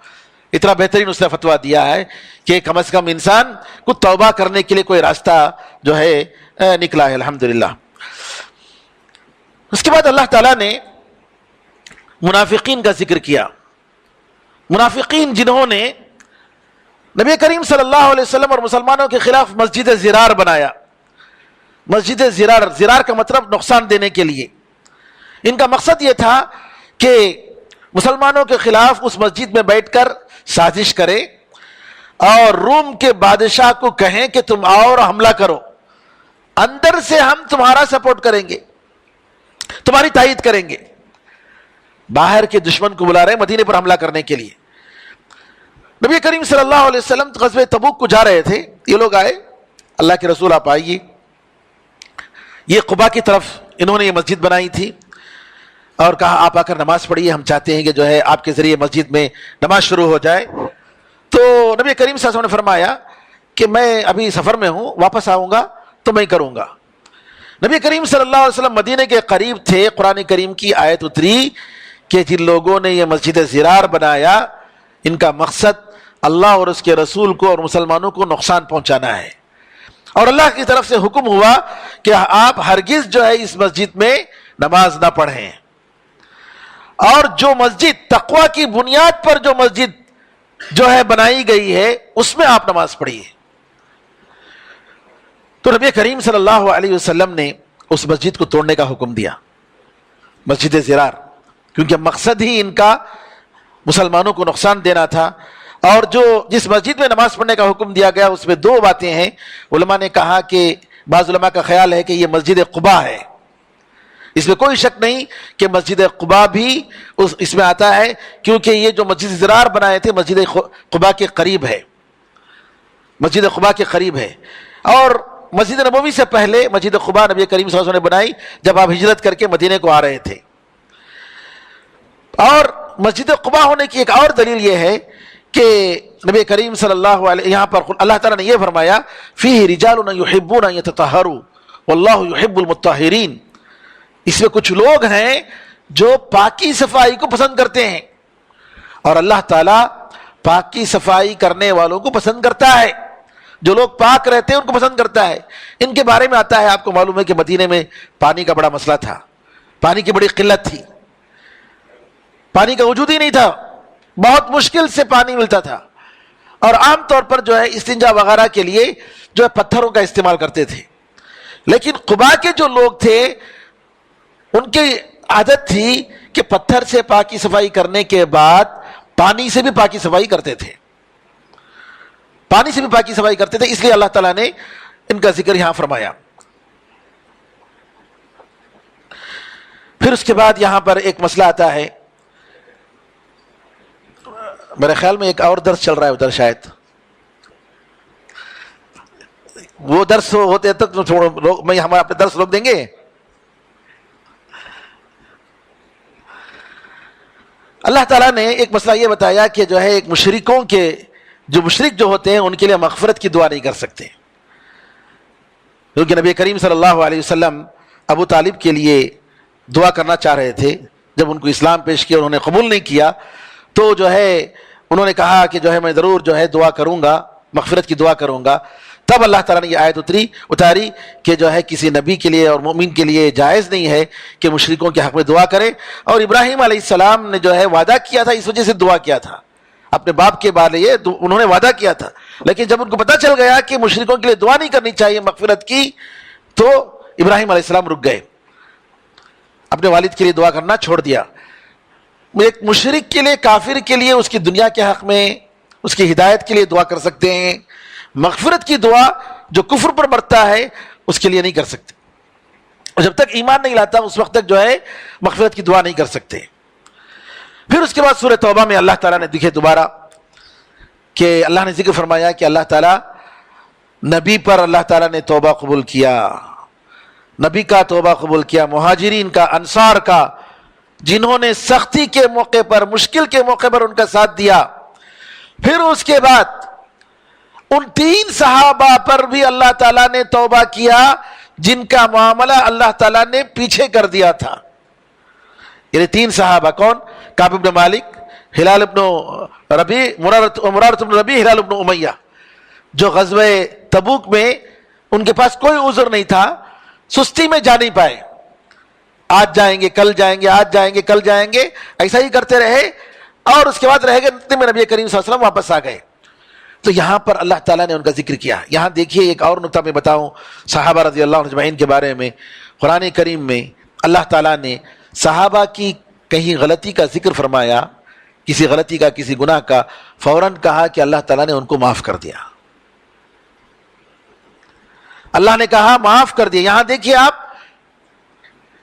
اتنا بہترین اس نے فتویٰ دیا ہے کہ کم از کم انسان کو توبہ کرنے کے لیے کوئی راستہ جو ہے نکلا ہے، الحمدللہ۔ اس کے بعد اللہ تعالیٰ نے منافقین کا ذکر کیا، منافقین جنہوں نے نبی کریم صلی اللہ علیہ وسلم اور مسلمانوں کے خلاف مسجد زرار بنایا، مسجد زرار، زرار کا مطلب نقصان دینے کے لیے، ان کا مقصد یہ تھا کہ مسلمانوں کے خلاف اس مسجد میں بیٹھ کر سازش کرے اور روم کے بادشاہ کو کہیں کہ تم آؤ اور حملہ کرو، اندر سے ہم تمہارا سپورٹ کریں گے، تمہاری تائید کریں گے، باہر کے دشمن کو بلا رہے ہیں مدینے پر حملہ کرنے کے لیے۔ نبی کریم صلی اللہ علیہ وسلم غزوہ تبوک کو جا رہے تھے، یہ لوگ آئے، اللہ کے رسول آپ آئیے، یہ قباء کی طرف انہوں نے یہ مسجد بنائی تھی اور کہا آپ آ کر نماز پڑھیے، ہم چاہتے ہیں کہ جو ہے آپ کے ذریعے مسجد میں نماز شروع ہو جائے۔ تو نبی کریم صلی اللہ علیہ وسلم نے فرمایا کہ میں ابھی سفر میں ہوں، واپس آؤں گا تو میں کروں گا۔ نبی کریم صلی اللہ علیہ وسلم مدینے کے قریب تھے، قرآن کریم کی آیت اتری کہ جن لوگوں نے یہ مسجد زرار بنایا ان کا مقصد اللہ اور اس کے رسول کو اور مسلمانوں کو نقصان پہنچانا ہے، اور اللہ کی طرف سے حکم ہوا کہ آپ ہرگز جو ہے اس مسجد میں نماز نہ پڑھیں، اور جو مسجد تقوی کی بنیاد پر جو مسجد جو ہے بنائی گئی ہے اس میں آپ نماز پڑھیے۔ تو نبی کریم صلی اللہ علیہ وسلم نے اس مسجد کو توڑنے کا حکم دیا، مسجد زرار، کیونکہ مقصد ہی ان کا مسلمانوں کو نقصان دینا تھا۔ اور جو جس مسجد میں نماز پڑھنے کا حکم دیا گیا اس میں دو باتیں ہیں، علماء نے کہا کہ بعض علماء کا خیال ہے کہ یہ مسجد قباء ہے، اس میں کوئی شک نہیں کہ مسجد قباء بھی اس میں آتا ہے، کیونکہ یہ جو مسجد زرار بنائے تھے مسجد قباء کے قریب ہے، مسجد قباء کے قریب ہے، اور مسجد نبوی سے پہلے مسجد قباء نبی کریم صلی اللہ علیہ وسلم نے بنائی جب آپ ہجرت کر کے مدینے کو آ رہے تھے۔ اور مسجد قباء ہونے کی ایک اور دلیل یہ ہے کہ نبی کریم صلی اللہ علیہ، یہاں پر اللہ تعالیٰ نے یہ فرمایا فیہ رجال یحبون ان یتطہروا واللہ یحب المطہرین، اس میں کچھ لوگ ہیں جو پاکی صفائی کو پسند کرتے ہیں، اور اللہ تعالیٰ پاکی صفائی کرنے والوں کو پسند کرتا ہے، جو لوگ پاک رہتے ہیں ان کو پسند کرتا ہے۔ ان کے بارے میں آتا ہے، آپ کو معلوم ہے کہ مدینے میں پانی کا بڑا مسئلہ تھا، پانی کی بڑی قلت تھی، پانی کا وجود ہی نہیں تھا، بہت مشکل سے پانی ملتا تھا، اور عام طور پر جو ہے استنجا وغیرہ کے لیے جو ہے پتھروں کا استعمال کرتے تھے، لیکن قباء کے جو لوگ تھے ان کی عادت تھی کہ پتھر سے پاکی صفائی کرنے کے بعد پانی سے بھی پاکی صفائی کرتے تھے، پانی سے بھی پاکی صفائی کرتے تھے، اس لیے اللہ تعالیٰ نے ان کا ذکر یہاں فرمایا۔ پھر اس کے بعد یہاں پر ایک مسئلہ آتا ہے، میرے خیال میں ایک اور درس چل رہا ہے ادھر شاید، وہ درس ہوتے تو میں ہم اپنے درس روک دیں گے؟ اللہ تعالیٰ نے ایک مسئلہ یہ بتایا کہ جو ہے ایک مشرکوں کے جو مشرک جو ہوتے ہیں ان کے لیے مغفرت کی دعا نہیں کر سکتے، کیونکہ نبی کریم صلی اللہ علیہ وسلم ابو طالب کے لیے دعا کرنا چاہ رہے تھے. جب ان کو اسلام پیش کیا انہوں نے قبول نہیں کیا تو جو ہے انہوں نے کہا کہ جو ہے میں ضرور جو ہے دعا کروں گا، مغفرت کی دعا کروں گا. تب اللہ تعالیٰ نے یہ آیت اتاری کہ جو ہے کسی نبی کے لیے اور مومن کے لیے جائز نہیں ہے کہ مشرکوں کے حق میں دعا کرے. اور ابراہیم علیہ السلام نے جو ہے وعدہ کیا تھا، اس وجہ سے دعا کیا تھا اپنے باپ کے بارے یہ انہوں نے وعدہ کیا تھا، لیکن جب ان کو پتہ چل گیا کہ مشرکوں کے لیے دعا نہیں کرنی چاہیے مغفرت کی تو ابراہیم علیہ السلام رک گئے، اپنے والد کے لیے دعا کرنا چھوڑ دیا. ایک مشرک کے لیے، کافر کے لیے اس کی دنیا کے حق میں اس کی ہدایت کے لیے دعا کر سکتے ہیں، مغفرت کی دعا جو کفر پر مرتا ہے اس کے لیے نہیں کر سکتے، اور جب تک ایمان نہیں لاتا اس وقت تک جو ہے مغفرت کی دعا نہیں کر سکتے. پھر اس کے بعد سورہ توبہ میں اللہ تعالیٰ نے دیکھے دوبارہ کہ اللہ نے ذکر فرمایا کہ اللہ تعالیٰ نبی پر اللہ تعالیٰ نے توبہ قبول کیا، نبی کا توبہ قبول کیا، مہاجرین کا، انصار کا، جنہوں نے سختی کے موقع پر، مشکل کے موقع پر ان کا ساتھ دیا. پھر اس کے بعد ان 3 صحابہ پر بھی اللہ تعالیٰ نے توبہ کیا جن کا معاملہ اللہ تعالیٰ نے پیچھے کر دیا تھا. یعنی 3 صحابہ کون؟ کعب بن مالک، ہلال بن ربیع، مرارۃ بن ربیع، ہلال بن امیہ، جو غزوہ تبوک میں ان کے پاس کوئی عذر نہیں تھا، سستی میں جا نہیں پائے، آج جائیں گے کل جائیں گے، آج جائیں گے کل جائیں گے، ایسا ہی کرتے رہے اور اس کے بعد رہ گئے. اتنے میں نبی کریم صلی اللہ علیہ وسلم واپس آ گئے. تو یہاں پر اللہ تعالیٰ نے ان کا ذکر کیا. یہاں دیکھیے ایک اور نکتہ میں بتاؤں صحابہ رضی اللہ عنہ اجمعین کے بارے میں. قرآن کریم میں اللہ تعالیٰ نے صحابہ کی کہیں غلطی کا ذکر فرمایا، کسی غلطی کا، کسی گناہ کا، فوراً کہا کہ اللہ تعالیٰ نے ان کو معاف کر دیا. اللہ نے کہا معاف کر دیا. یہاں دیکھیے آپ،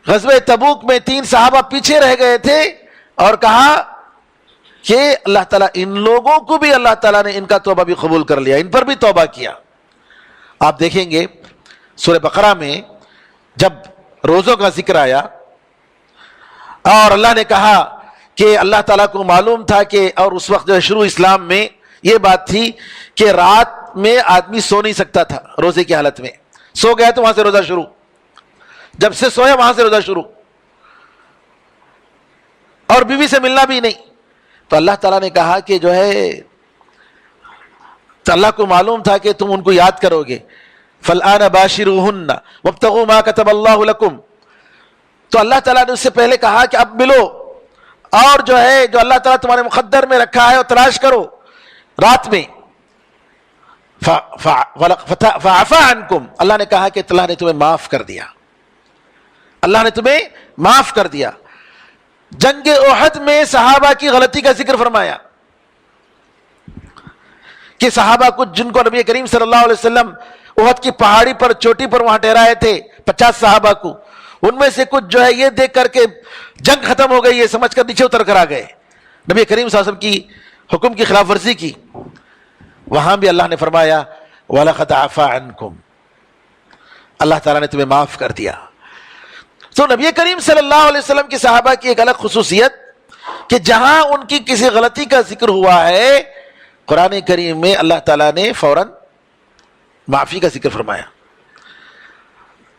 غزوہ تبوک میں 3 صحابہ پیچھے رہ گئے تھے اور کہا کہ اللہ تعالیٰ ان لوگوں کو بھی اللہ تعالیٰ نے ان کا توبہ بھی قبول کر لیا، ان پر بھی توبہ کیا. آپ دیکھیں گے سورہ بقرہ میں جب روزوں کا ذکر آیا اور اللہ نے کہا کہ اللہ تعالیٰ کو معلوم تھا کہ، اور اس وقت جو ہے شروع اسلام میں یہ بات تھی کہ رات میں آدمی سو نہیں سکتا تھا روزے کی حالت میں، سو گیا تو وہاں سے روزہ شروع، جب سے سویا وہاں سے روزہ شروع، اور بیوی سے ملنا بھی نہیں. تو اللہ تعالیٰ نے کہا کہ جو ہے تو اللہ کو معلوم تھا کہ تم ان کو یاد کرو گے، فَالْآنَ بَاشِرُوهُنَّ وَابْتَغُوا مَا كَتَبَ اللَّهُ لَكُمْ. تو اللہ تعالیٰ نے اس سے پہلے کہا کہ اب ملو اور جو ہے جو اللہ تعالیٰ تمہارے مقدر میں رکھا ہے اور تلاش کرو رات میں. فَعَفَا عَنْكُمْ، اللہ نے کہا کہ اللہ نے تمہیں معاف کر دیا، اللہ نے تمہیں معاف کر دیا. جنگ احد میں صحابہ کی غلطی کا ذکر فرمایا کہ صحابہ کچھ جن کو نبی کریم صلی اللہ علیہ وسلم احد کی پہاڑی پر، چوٹی پر وہاں ٹھہرائے تھے 50 صحابہ کو، ان میں سے کچھ جو ہے یہ دیکھ کر کے جنگ ختم ہو گئی یہ سمجھ کر نیچے اتر کر آ گئے، نبی کریم صلی اللہ علیہ وسلم کی حکم کی خلاف ورزی کی. وہاں بھی اللہ نے فرمایا وَلَقَدْ عَفَا عَنْكُمْ، اللہ تعالیٰ نے تمہیں معاف کر دیا. تو نبی کریم صلی اللہ علیہ وسلم کی صحابہ کی ایک الگ خصوصیت کہ جہاں ان کی کسی غلطی کا ذکر ہوا ہے قرآن کریم میں اللہ تعالیٰ نے فوراً معافی کا ذکر فرمایا.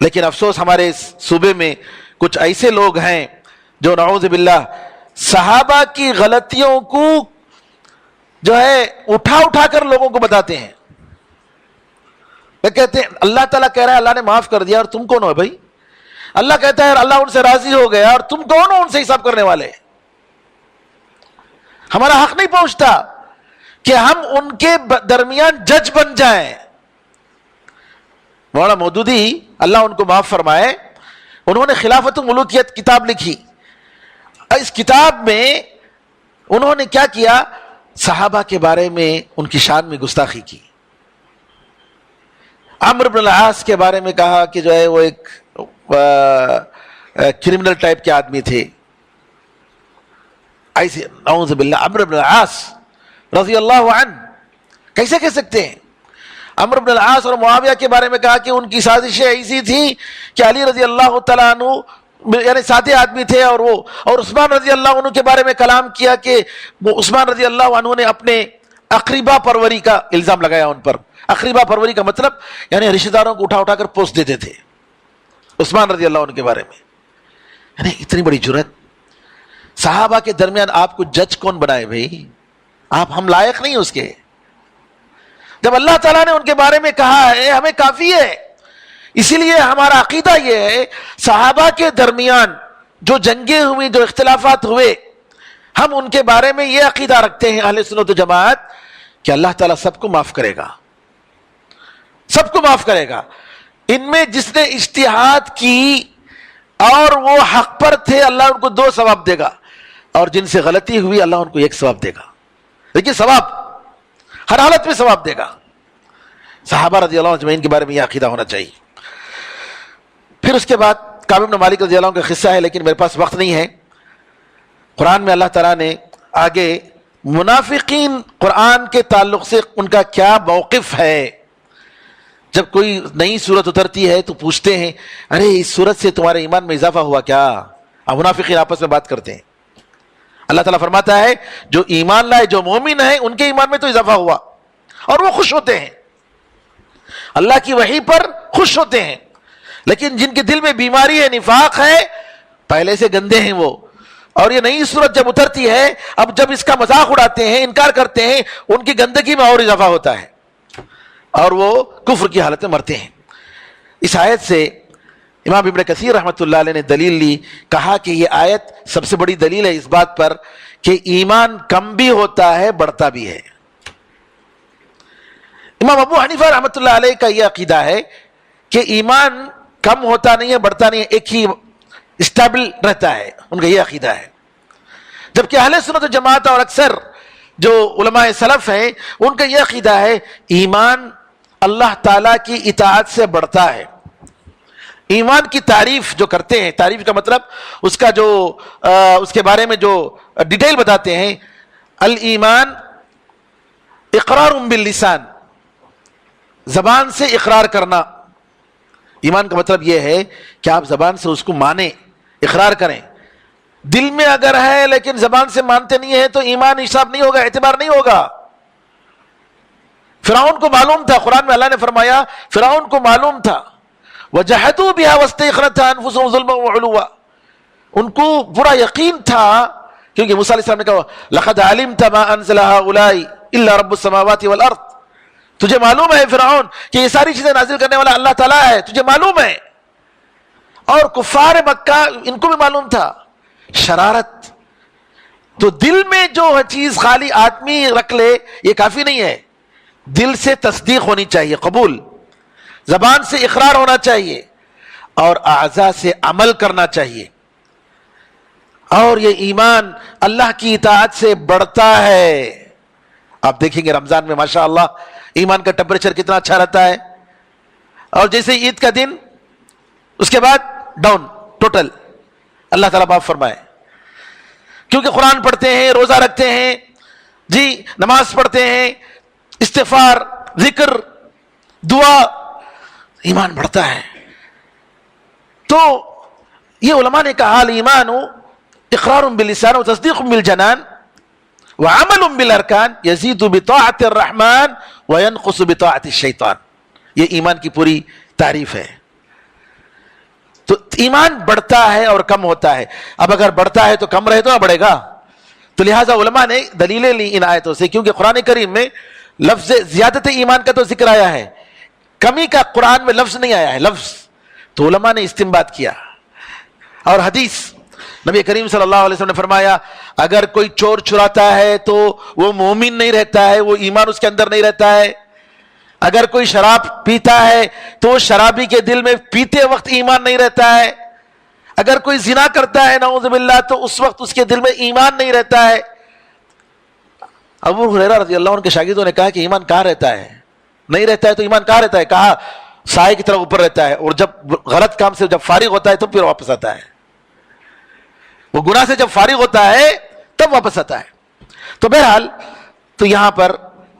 لیکن افسوس ہمارے اس صوبے میں کچھ ایسے لوگ ہیں جو نعوذ باللہ صحابہ کی غلطیوں کو جو ہے اٹھا اٹھا کر لوگوں کو بتاتے ہیں. وہ کہتے ہیں اللہ تعالیٰ کہہ رہا ہے اللہ نے معاف کر دیا اور تم کون ہو بھائی؟ اللہ کہتا ہے اللہ ان سے راضی ہو گیا اور تم کون ہو ان سے حساب کرنے والے؟ ہمارا حق نہیں پہنچتا کہ ہم ان کے درمیان جج بن جائیں. مولانا مودودی اللہ ان کو معاف فرمائے، انہوں نے خلافت و ملوکیت کتاب لکھی. اس کتاب میں انہوں نے کیا کیا، صحابہ کے بارے میں ان کی شان میں گستاخی کی. عمرو بن العاص کے بارے میں کہا کہ جو ہے وہ ایک کرمنل ٹائپ کے آدمی تھے. ایسے نعوذ باللہ عمرو بن العاص رضی اللہ عنہ کیسے کہہ سکتے ہیں؟ عمرو بن العاص اور معاویہ کے بارے میں کہا کہ ان کی سازشیں ایسی تھی کہ علی رضی اللہ تعالیٰ عنہ یعنی سادے آدمی تھے، اور عثمان رضی اللہ عنہ کے بارے میں کلام کیا کہ وہ عثمان رضی اللہ عنہ نے اپنے اقربا پروری کا الزام لگایا ان پر۔ اقربا پروری کا مطلب یعنی رشتہ داروں کو اٹھا اٹھا کر پوس دیتے تھے عثمان رضی اللہ عنہ کے بارے میں۔ یعنی اتنی بڑی جرات، صحابہ کے درمیان آپ کو جج کون بنائے بھائی؟ ہم لائق نہیں اس کے۔ جب اللہ تعالیٰ نے ان کے بارے میں کہا ہے ہمیں کافی ہے۔ اسی لیے ہمارا عقیدہ یہ ہے صحابہ کے درمیان جو جنگیں ہوئی، جو اختلافات ہوئے، ہم ان کے بارے میں یہ عقیدہ رکھتے ہیں اہل سنت و جماعت کہ اللہ تعالیٰ سب کو معاف کرے گا، سب کو معاف کرے گا۔ ان میں جس نے اجتہاد کی اور وہ حق پر تھے اللہ ان کو 2 ثواب دے گا، اور جن سے غلطی ہوئی اللہ ان کو 1 ثواب دے گا۔ لیکن ثواب ہر حالت میں ثواب دے گا۔ صحابہ رضی اللہ عنہ اجمعین کے بارے میں یہ عقیدہ ہونا چاہیے۔ پھر اس کے بعد کعب بن مالک رضی اللہ عنہ کا قصہ ہے، لیکن میرے پاس وقت نہیں ہے۔ قرآن میں اللہ تعالیٰ نے آگے منافقین قرآن کے تعلق سے ان کا کیا موقف ہے، جب کوئی نئی صورت اترتی ہے تو پوچھتے ہیں ارے اس صورت سے تمہارے ایمان میں اضافہ ہوا کیا؟ منافقین آپس میں بات کرتے ہیں۔ اللہ تعالیٰ فرماتا ہے جو ایمان لائے، جو مومن ہیں، ان کے ایمان میں تو اضافہ ہوا، اور وہ خوش ہوتے ہیں، اللہ کی وحی پر خوش ہوتے ہیں۔ لیکن جن کے دل میں بیماری ہے، نفاق ہے، پہلے سے گندے ہیں وہ، اور یہ نئی صورت جب اترتی ہے، اب جب اس کا مذاق اڑاتے ہیں، انکار کرتے ہیں، ان کی گندگی میں اور اضافہ ہوتا ہے، اور وہ کفر کی حالت میں مرتے ہیں۔ اس آیت سے امام ابن کثیر رحمۃ اللہ علیہ نے دلیل لی، کہا کہ یہ آیت سب سے بڑی دلیل ہے اس بات پر کہ ایمان کم بھی ہوتا ہے، بڑھتا بھی ہے۔ امام ابو حنیفہ رحمۃ اللہ علیہ کا یہ عقیدہ ہے کہ ایمان کم ہوتا نہیں ہے، بڑھتا نہیں ہے، ایک ہی اسٹیبل رہتا ہے، ان کا یہ عقیدہ ہے۔ جبکہ اہل سنت و جماعت اور اکثر جو علماء سلف ہیں ان کا یہ عقیدہ ہے ایمان اللہ تعالیٰ کی اطاعت سے بڑھتا ہے۔ ایمان کی تعریف جو کرتے ہیں، تعریف کا مطلب اس کا جو اس کے بارے میں جو ڈیٹیل بتاتے ہیں، الایمان اقرار باللسان، زبان سے اقرار کرنا۔ ایمان کا مطلب یہ ہے کہ آپ زبان سے اس کو مانیں، اقرار کریں، دل میں اگر ہے لیکن زبان سے مانتے نہیں ہیں تو ایمان حساب نہیں ہوگا، اعتبار نہیں ہوگا۔ فرعون کو معلوم تھا، قرآن میں اللہ نے فرمایا فرعون کو معلوم تھا، وَجَحَدُوا بِهَا وَاسْتَيْقَنَتْهَا أَنفُسُهُمْ ظُلْمًا وَعُلُوًّا، ان کو پورا یقین تھا، کیونکہ موسیٰ علیہ السلام نے کہا لَقَدْ عَلِمْتَ مَا أَنزَلَ هَؤُلَاءِ إِلَّا رَبُّ السَّمَاوَاتِ وَالْأَرْضِ، تجھے معلوم ہے فرعون کہ یہ ساری چیزیں نازل کرنے والا اللہ تعالیٰ ہے، تجھے معلوم ہے۔ اور کفار مکہ ان کو بھی معلوم تھا۔ شرارت تو دل میں جو چیز خالی آدمی رکھ لے یہ کافی نہیں ہے، دل سے تصدیق ہونی چاہیے، قبول، زبان سے اقرار ہونا چاہیے، اور اعضاء سے عمل کرنا چاہیے۔ اور یہ ایمان اللہ کی اطاعت سے بڑھتا ہے۔ آپ دیکھیں گے رمضان میں ماشاءاللہ ایمان کا ٹیمپریچر کتنا اچھا رہتا ہے، اور جیسے عید کا دن اس کے بعد ڈاؤن ٹوٹل، اللہ تعالیٰ معاف فرمائے، کیونکہ قرآن پڑھتے ہیں، روزہ رکھتے ہیں، جی نماز پڑھتے ہیں، استغفار، ذکر، دعا، ایمان بڑھتا ہے۔ تو یہ علماء نے کہا الایمان اقرار باللسان و تصدیق بالجنان وعمل بالارکان یزید بطاعت الرحمن وینقص بطاعت الشیطان، یہ ایمان کی پوری تعریف ہے۔ تو ایمان بڑھتا ہے اور کم ہوتا ہے۔ اب اگر بڑھتا ہے تو کم رہے تو نہ بڑھے گا، تو لہٰذا علماء نے دلیلیں لی ان آیتوں سے، کیونکہ قرآن کریم میں لفظ زیادت ایمان کا تو ذکر آیا ہے، کمی کا قرآن میں لفظ نہیں آیا ہے، لفظ تو علماء نے استنباط کیا۔ اور حدیث نبی کریم صلی اللہ علیہ وسلم نے فرمایا اگر کوئی چور چراتا ہے تو وہ مومن نہیں رہتا ہے، وہ ایمان اس کے اندر نہیں رہتا ہے۔ اگر کوئی شراب پیتا ہے تو شرابی کے دل میں پیتے وقت ایمان نہیں رہتا ہے۔ اگر کوئی زنا کرتا ہے نعوذ باللہ تو اس وقت اس کے دل میں ایمان نہیں رہتا ہے۔ ابو ہریرہ رضی اللہ عنہ کے شاگردوں نے کہا کہ ایمان کہاں رہتا ہے؟ نہیں رہتا ہے تو ایمان کہاں رہتا ہے؟ کہا سائے کی طرح اوپر رہتا ہے، اور جب غلط کام سے جب فارغ ہوتا ہے تو پھر واپس آتا ہے، وہ گناہ سے جب فارغ ہوتا ہے تب واپس آتا ہے۔ تو بہرحال تو یہاں پر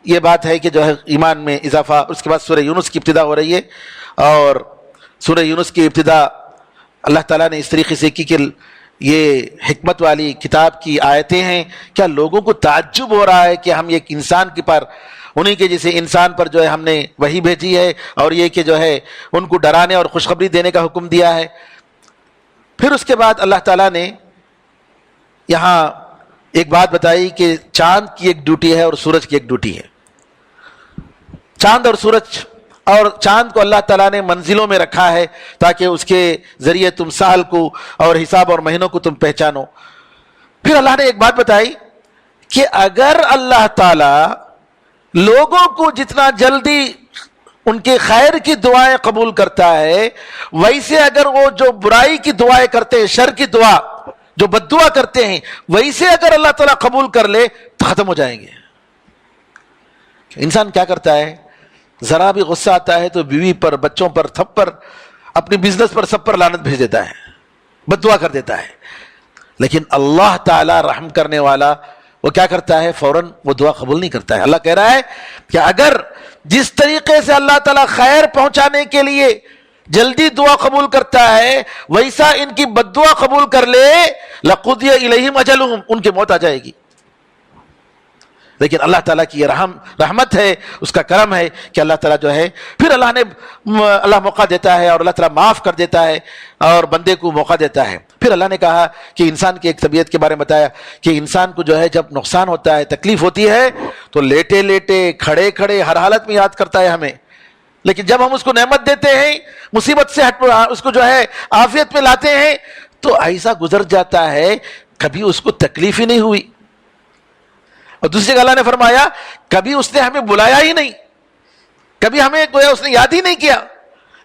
یہ بات ہے کہ جو ہے ایمان میں اضافہ. اس کے بعد سورہ یونس کی ابتدا ہو رہی ہے, اور سورہ یونس کی ابتدا اللہ تعالیٰ نے اس طریقے سے کی کہ یہ حکمت والی کتاب کی آیتیں ہیں. کیا لوگوں کو تعجب ہو رہا ہے کہ ہم ایک انسان کے پر, انہی کے جیسے انسان پر جو ہے ہم نے وحی بھیجی ہے, اور یہ کہ جو ہے ان کو ڈرانے اور خوشخبری دینے کا حکم دیا ہے. پھر اس کے بعد اللہ تعالیٰ نے یہاں ایک بات بتائی کہ چاند کی ایک ڈیوٹی ہے اور سورج کی ایک ڈیوٹی ہے. چاند اور سورج, اور چاند کو اللہ تعالیٰ نے منزلوں میں رکھا ہے تاکہ اس کے ذریعے تم سال کو اور حساب اور مہینوں کو تم پہچانو. پھر اللہ نے ایک بات بتائی کہ اگر اللہ تعالیٰ لوگوں کو جتنا جلدی ان کے خیر کی دعائیں قبول کرتا ہے, ویسے اگر وہ جو برائی کی دعائیں کرتے ہیں, شر کی دعا جو بد دعا کرتے ہیں, ویسے اگر اللہ تعالیٰ قبول کر لے تو ختم ہو جائیں گے. انسان کیا کرتا ہے, ذرا بھی غصہ آتا ہے تو بیوی پر, بچوں پر, تھپ پر, اپنی بزنس پر, سب پر لعنت بھیج دیتا ہے, بد دعا کر دیتا ہے. لیکن اللہ تعالیٰ رحم کرنے والا وہ کیا کرتا ہے, فوراً وہ دعا قبول نہیں کرتا ہے. اللہ کہہ رہا ہے کہ اگر جس طریقے سے اللہ تعالیٰ خیر پہنچانے کے لیے جلدی دعا قبول کرتا ہے, ویسا ان کی بد دعا قبول کر لے, لَقُضِيَ إِلَيْهِمْ أَجَلُهُمْ, ان کی موت آ جائے گی. لیکن اللہ تعالیٰ کی یہ رحمت ہے, اس کا کرم ہے کہ اللہ تعالیٰ جو ہے پھر اللہ موقع دیتا ہے, اور اللہ تعالیٰ معاف کر دیتا ہے اور بندے کو موقع دیتا ہے. پھر اللہ نے کہا کہ انسان کی ایک طبیعت کے بارے میں بتایا کہ انسان کو جو ہے جب نقصان ہوتا ہے, تکلیف ہوتی ہے, تو لیٹے لیٹے, کھڑے کھڑے, ہر حالت میں یاد کرتا ہے ہمیں. لیکن جب ہم اس کو نعمت دیتے ہیں, مصیبت سے اس کو جو ہے عافیت میں لاتے ہیں, تو ایسا گزر جاتا ہے کبھی اس کو تکلیف ہی نہیں ہوئی. اور دوسری جگہ اللہ نے فرمایا کبھی اس نے ہمیں بلایا ہی نہیں, کبھی ہمیں گویا اس نے یاد ہی نہیں کیا.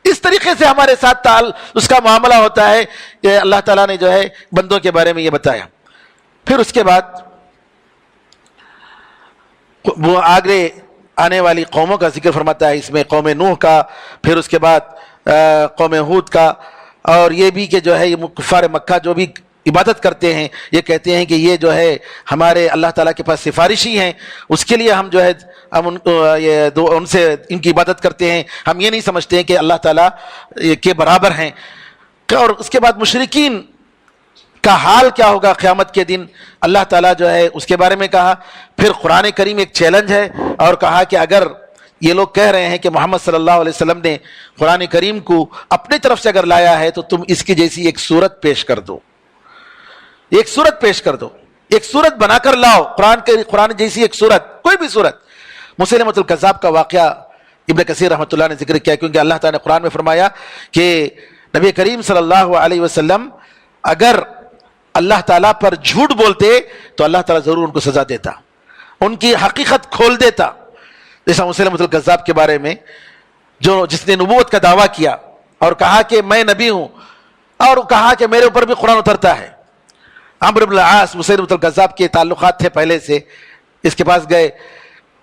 اس طریقے سے ہمارے ساتھ اس کا معاملہ ہوتا ہے کہ اللہ تعالیٰ نے جو ہے بندوں کے بارے میں یہ بتایا. پھر اس کے بعد وہ آگے آنے والی قوموں کا ذکر فرماتا ہے, اس میں قوم نوح کا, پھر اس کے بعد قوم ہود کا, اور یہ بھی کہ جو ہے یہ کفار مکہ جو بھی عبادت کرتے ہیں, یہ کہتے ہیں کہ یہ جو ہے ہمارے اللہ تعالیٰ کے پاس سفارشی ہیں, اس کے لیے ہم جو ہے ہم ان سے ان کی عبادت کرتے ہیں, ہم یہ نہیں سمجھتے ہیں کہ اللہ تعالیٰ کے برابر ہیں. اور اس کے بعد مشرکین کا حال کیا ہوگا قیامت کے دن, اللہ تعالیٰ جو ہے اس کے بارے میں کہا. پھر قرآن کریم ایک چیلنج ہے, اور کہا کہ اگر یہ لوگ کہہ رہے ہیں کہ محمد صلی اللہ علیہ وسلم نے قرآن کریم کو اپنی طرف سے اگر لایا ہے تو تم اس کی جیسی ایک صورت پیش کر دو, ایک صورت پیش کر دو, ایک صورت بنا کر لاؤ, قرآن جیسی ایک صورت, کوئی بھی صورت. مسیلمۃ الکذاب کا واقعہ ابن کثیر رحمۃ اللہ نے ذکر کیا, کیونکہ اللہ تعالیٰ نے قرآن میں فرمایا کہ نبی کریم صلی اللہ علیہ وسلم اگر اللہ تعالیٰ پر جھوٹ بولتے تو اللہ تعالیٰ ضرور ان کو سزا دیتا, ان کی حقیقت کھول دیتا. جیسا مسیلمۃ الکذاب کے بارے میں جس نے نبوت کا دعویٰ کیا اور کہا کہ میں نبی ہوں, اور کہا کہ میرے اوپر بھی قرآن اترتا ہے. عمرو بن العاص مسیلمۃ الکذاب کے تعلقات تھے پہلے سے, اس کے پاس گئے,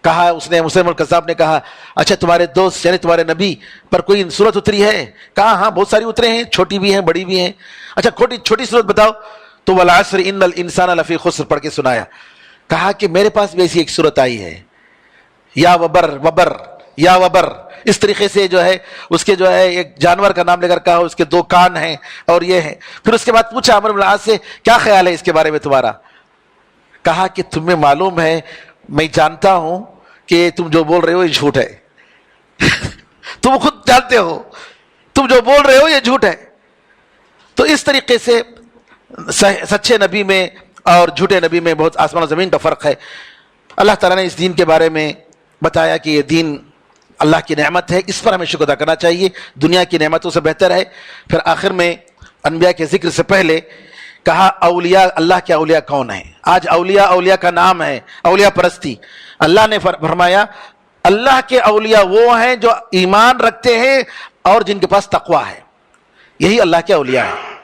کہا اس نے مسیلمۃ الکذاب نے کہا اچھا تمہارے دوست یعنی تمہارے نبی پر کوئی صورت اتری ہے؟ کہا ہاں بہت ساری اترے ہیں, چھوٹی بھی ہیں بڑی بھی ہیں. اچھا چھوٹی صورت بتاؤ. تو والعصر ان الانسان لفی خسر پڑھ کے سنایا. کہا کہ میرے پاس بھی ایسی ایک صورت آئی ہے, یا وبر وبر یا وبر, اس طریقے سے جو ہے اس کے جو ہے ایک جانور کا نام لے کر کہا, اس کے 2 کان ہیں اور یہ ہیں. پھر اس کے بعد پوچھا عمرو بن العاص سے کیا خیال ہے اس کے بارے میں تمہارا؟ کہا کہ تمہیں معلوم ہے, میں جانتا ہوں کہ تم جو بول رہے ہو یہ جھوٹ ہے. تم خود جانتے ہو تم جو بول رہے ہو یہ جھوٹ ہے. تو اس طریقے سے سچے نبی میں اور جھوٹے نبی میں بہت آسمان و زمین کا فرق ہے. اللہ تعالیٰ نے اس دین کے بارے میں بتایا کہ یہ دین اللہ کی نعمت ہے, اس پر ہمیں شکر ادا کرنا چاہیے, دنیا کی نعمتوں سے بہتر ہے. پھر آخر میں انبیاء کے ذکر سے پہلے کہا اولیاء, اللہ کے اولیاء کون ہیں. آج اولیاء کا نام ہے اولیاء پرستی. اللہ نے فرمایا اللہ کے اولیاء وہ ہیں جو ایمان رکھتے ہیں اور جن کے پاس تقویٰ ہے, یہی اللہ کے اولیاء ہیں.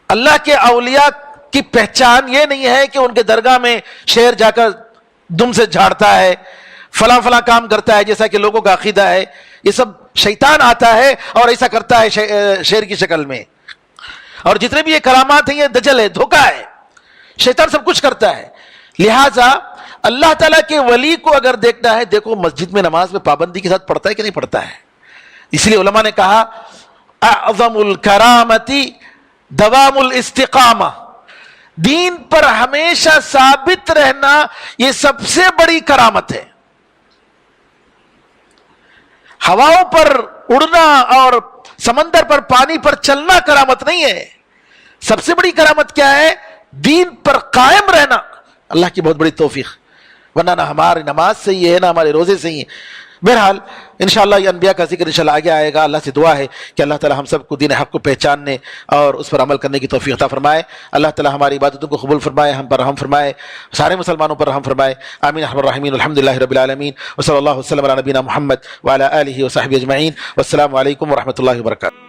اللہ کے اولیاء کی پہچان یہ نہیں ہے کہ ان کے درگاہ میں شیر جا کر دم سے جھاڑتا ہے, فلاں کام کرتا ہے جیسا کہ لوگوں کا عقیدہ ہے. یہ سب شیطان آتا ہے اور ایسا کرتا ہے شیر کی شکل میں, اور جتنے بھی یہ کرامات ہیں یہ دجل ہے, دھوکہ ہے, شیطان سب کچھ کرتا ہے. لہٰذا اللہ تعالیٰ کے ولی کو اگر دیکھنا ہے، دیکھو مسجد میں نماز میں پابندی کے ساتھ پڑھتا ہے کہ نہیں پڑھتا ہے. اس لیے علماء نے کہا اعظم الکرامتی دوام الاستقامہ، دین پر ہمیشہ ثابت رہنا یہ سب سے بڑی کرامت ہے. ہواؤں پر اڑنا اور سمندر پر پانی پر چلنا کرامت نہیں ہے. سب سے بڑی کرامت کیا ہے؟ دین پر قائم رہنا. اللہ کی بہت بڑی توفیق، ورنہ نہ ہماری نماز صحیح ہے نہ ہمارے روزے صحیح ہیں. بہرحال انشاءاللہ یہ انبیاء کا ذکر انشاءاللہ آگے آئے گا. اللہ سے دعا ہے کہ اللہ تعالی ہم سب کو دین حق کو پہچاننے اور اس پر عمل کرنے کی توفیق عطا فرمائے. اللہ تعالی ہماری عبادتوں کو قبول فرمائے، ہم پر رحم فرمائے، سارے مسلمانوں پر رحم فرمائے. آمین ارحم الراحمین. الحمدللہ رب العالمین وصلی اللہ وسلم علی نبینا محمد وعلی آلہ وصحبہ اجمعین. والسلام علیکم ورحمۃ اللہ وبرکاتہ.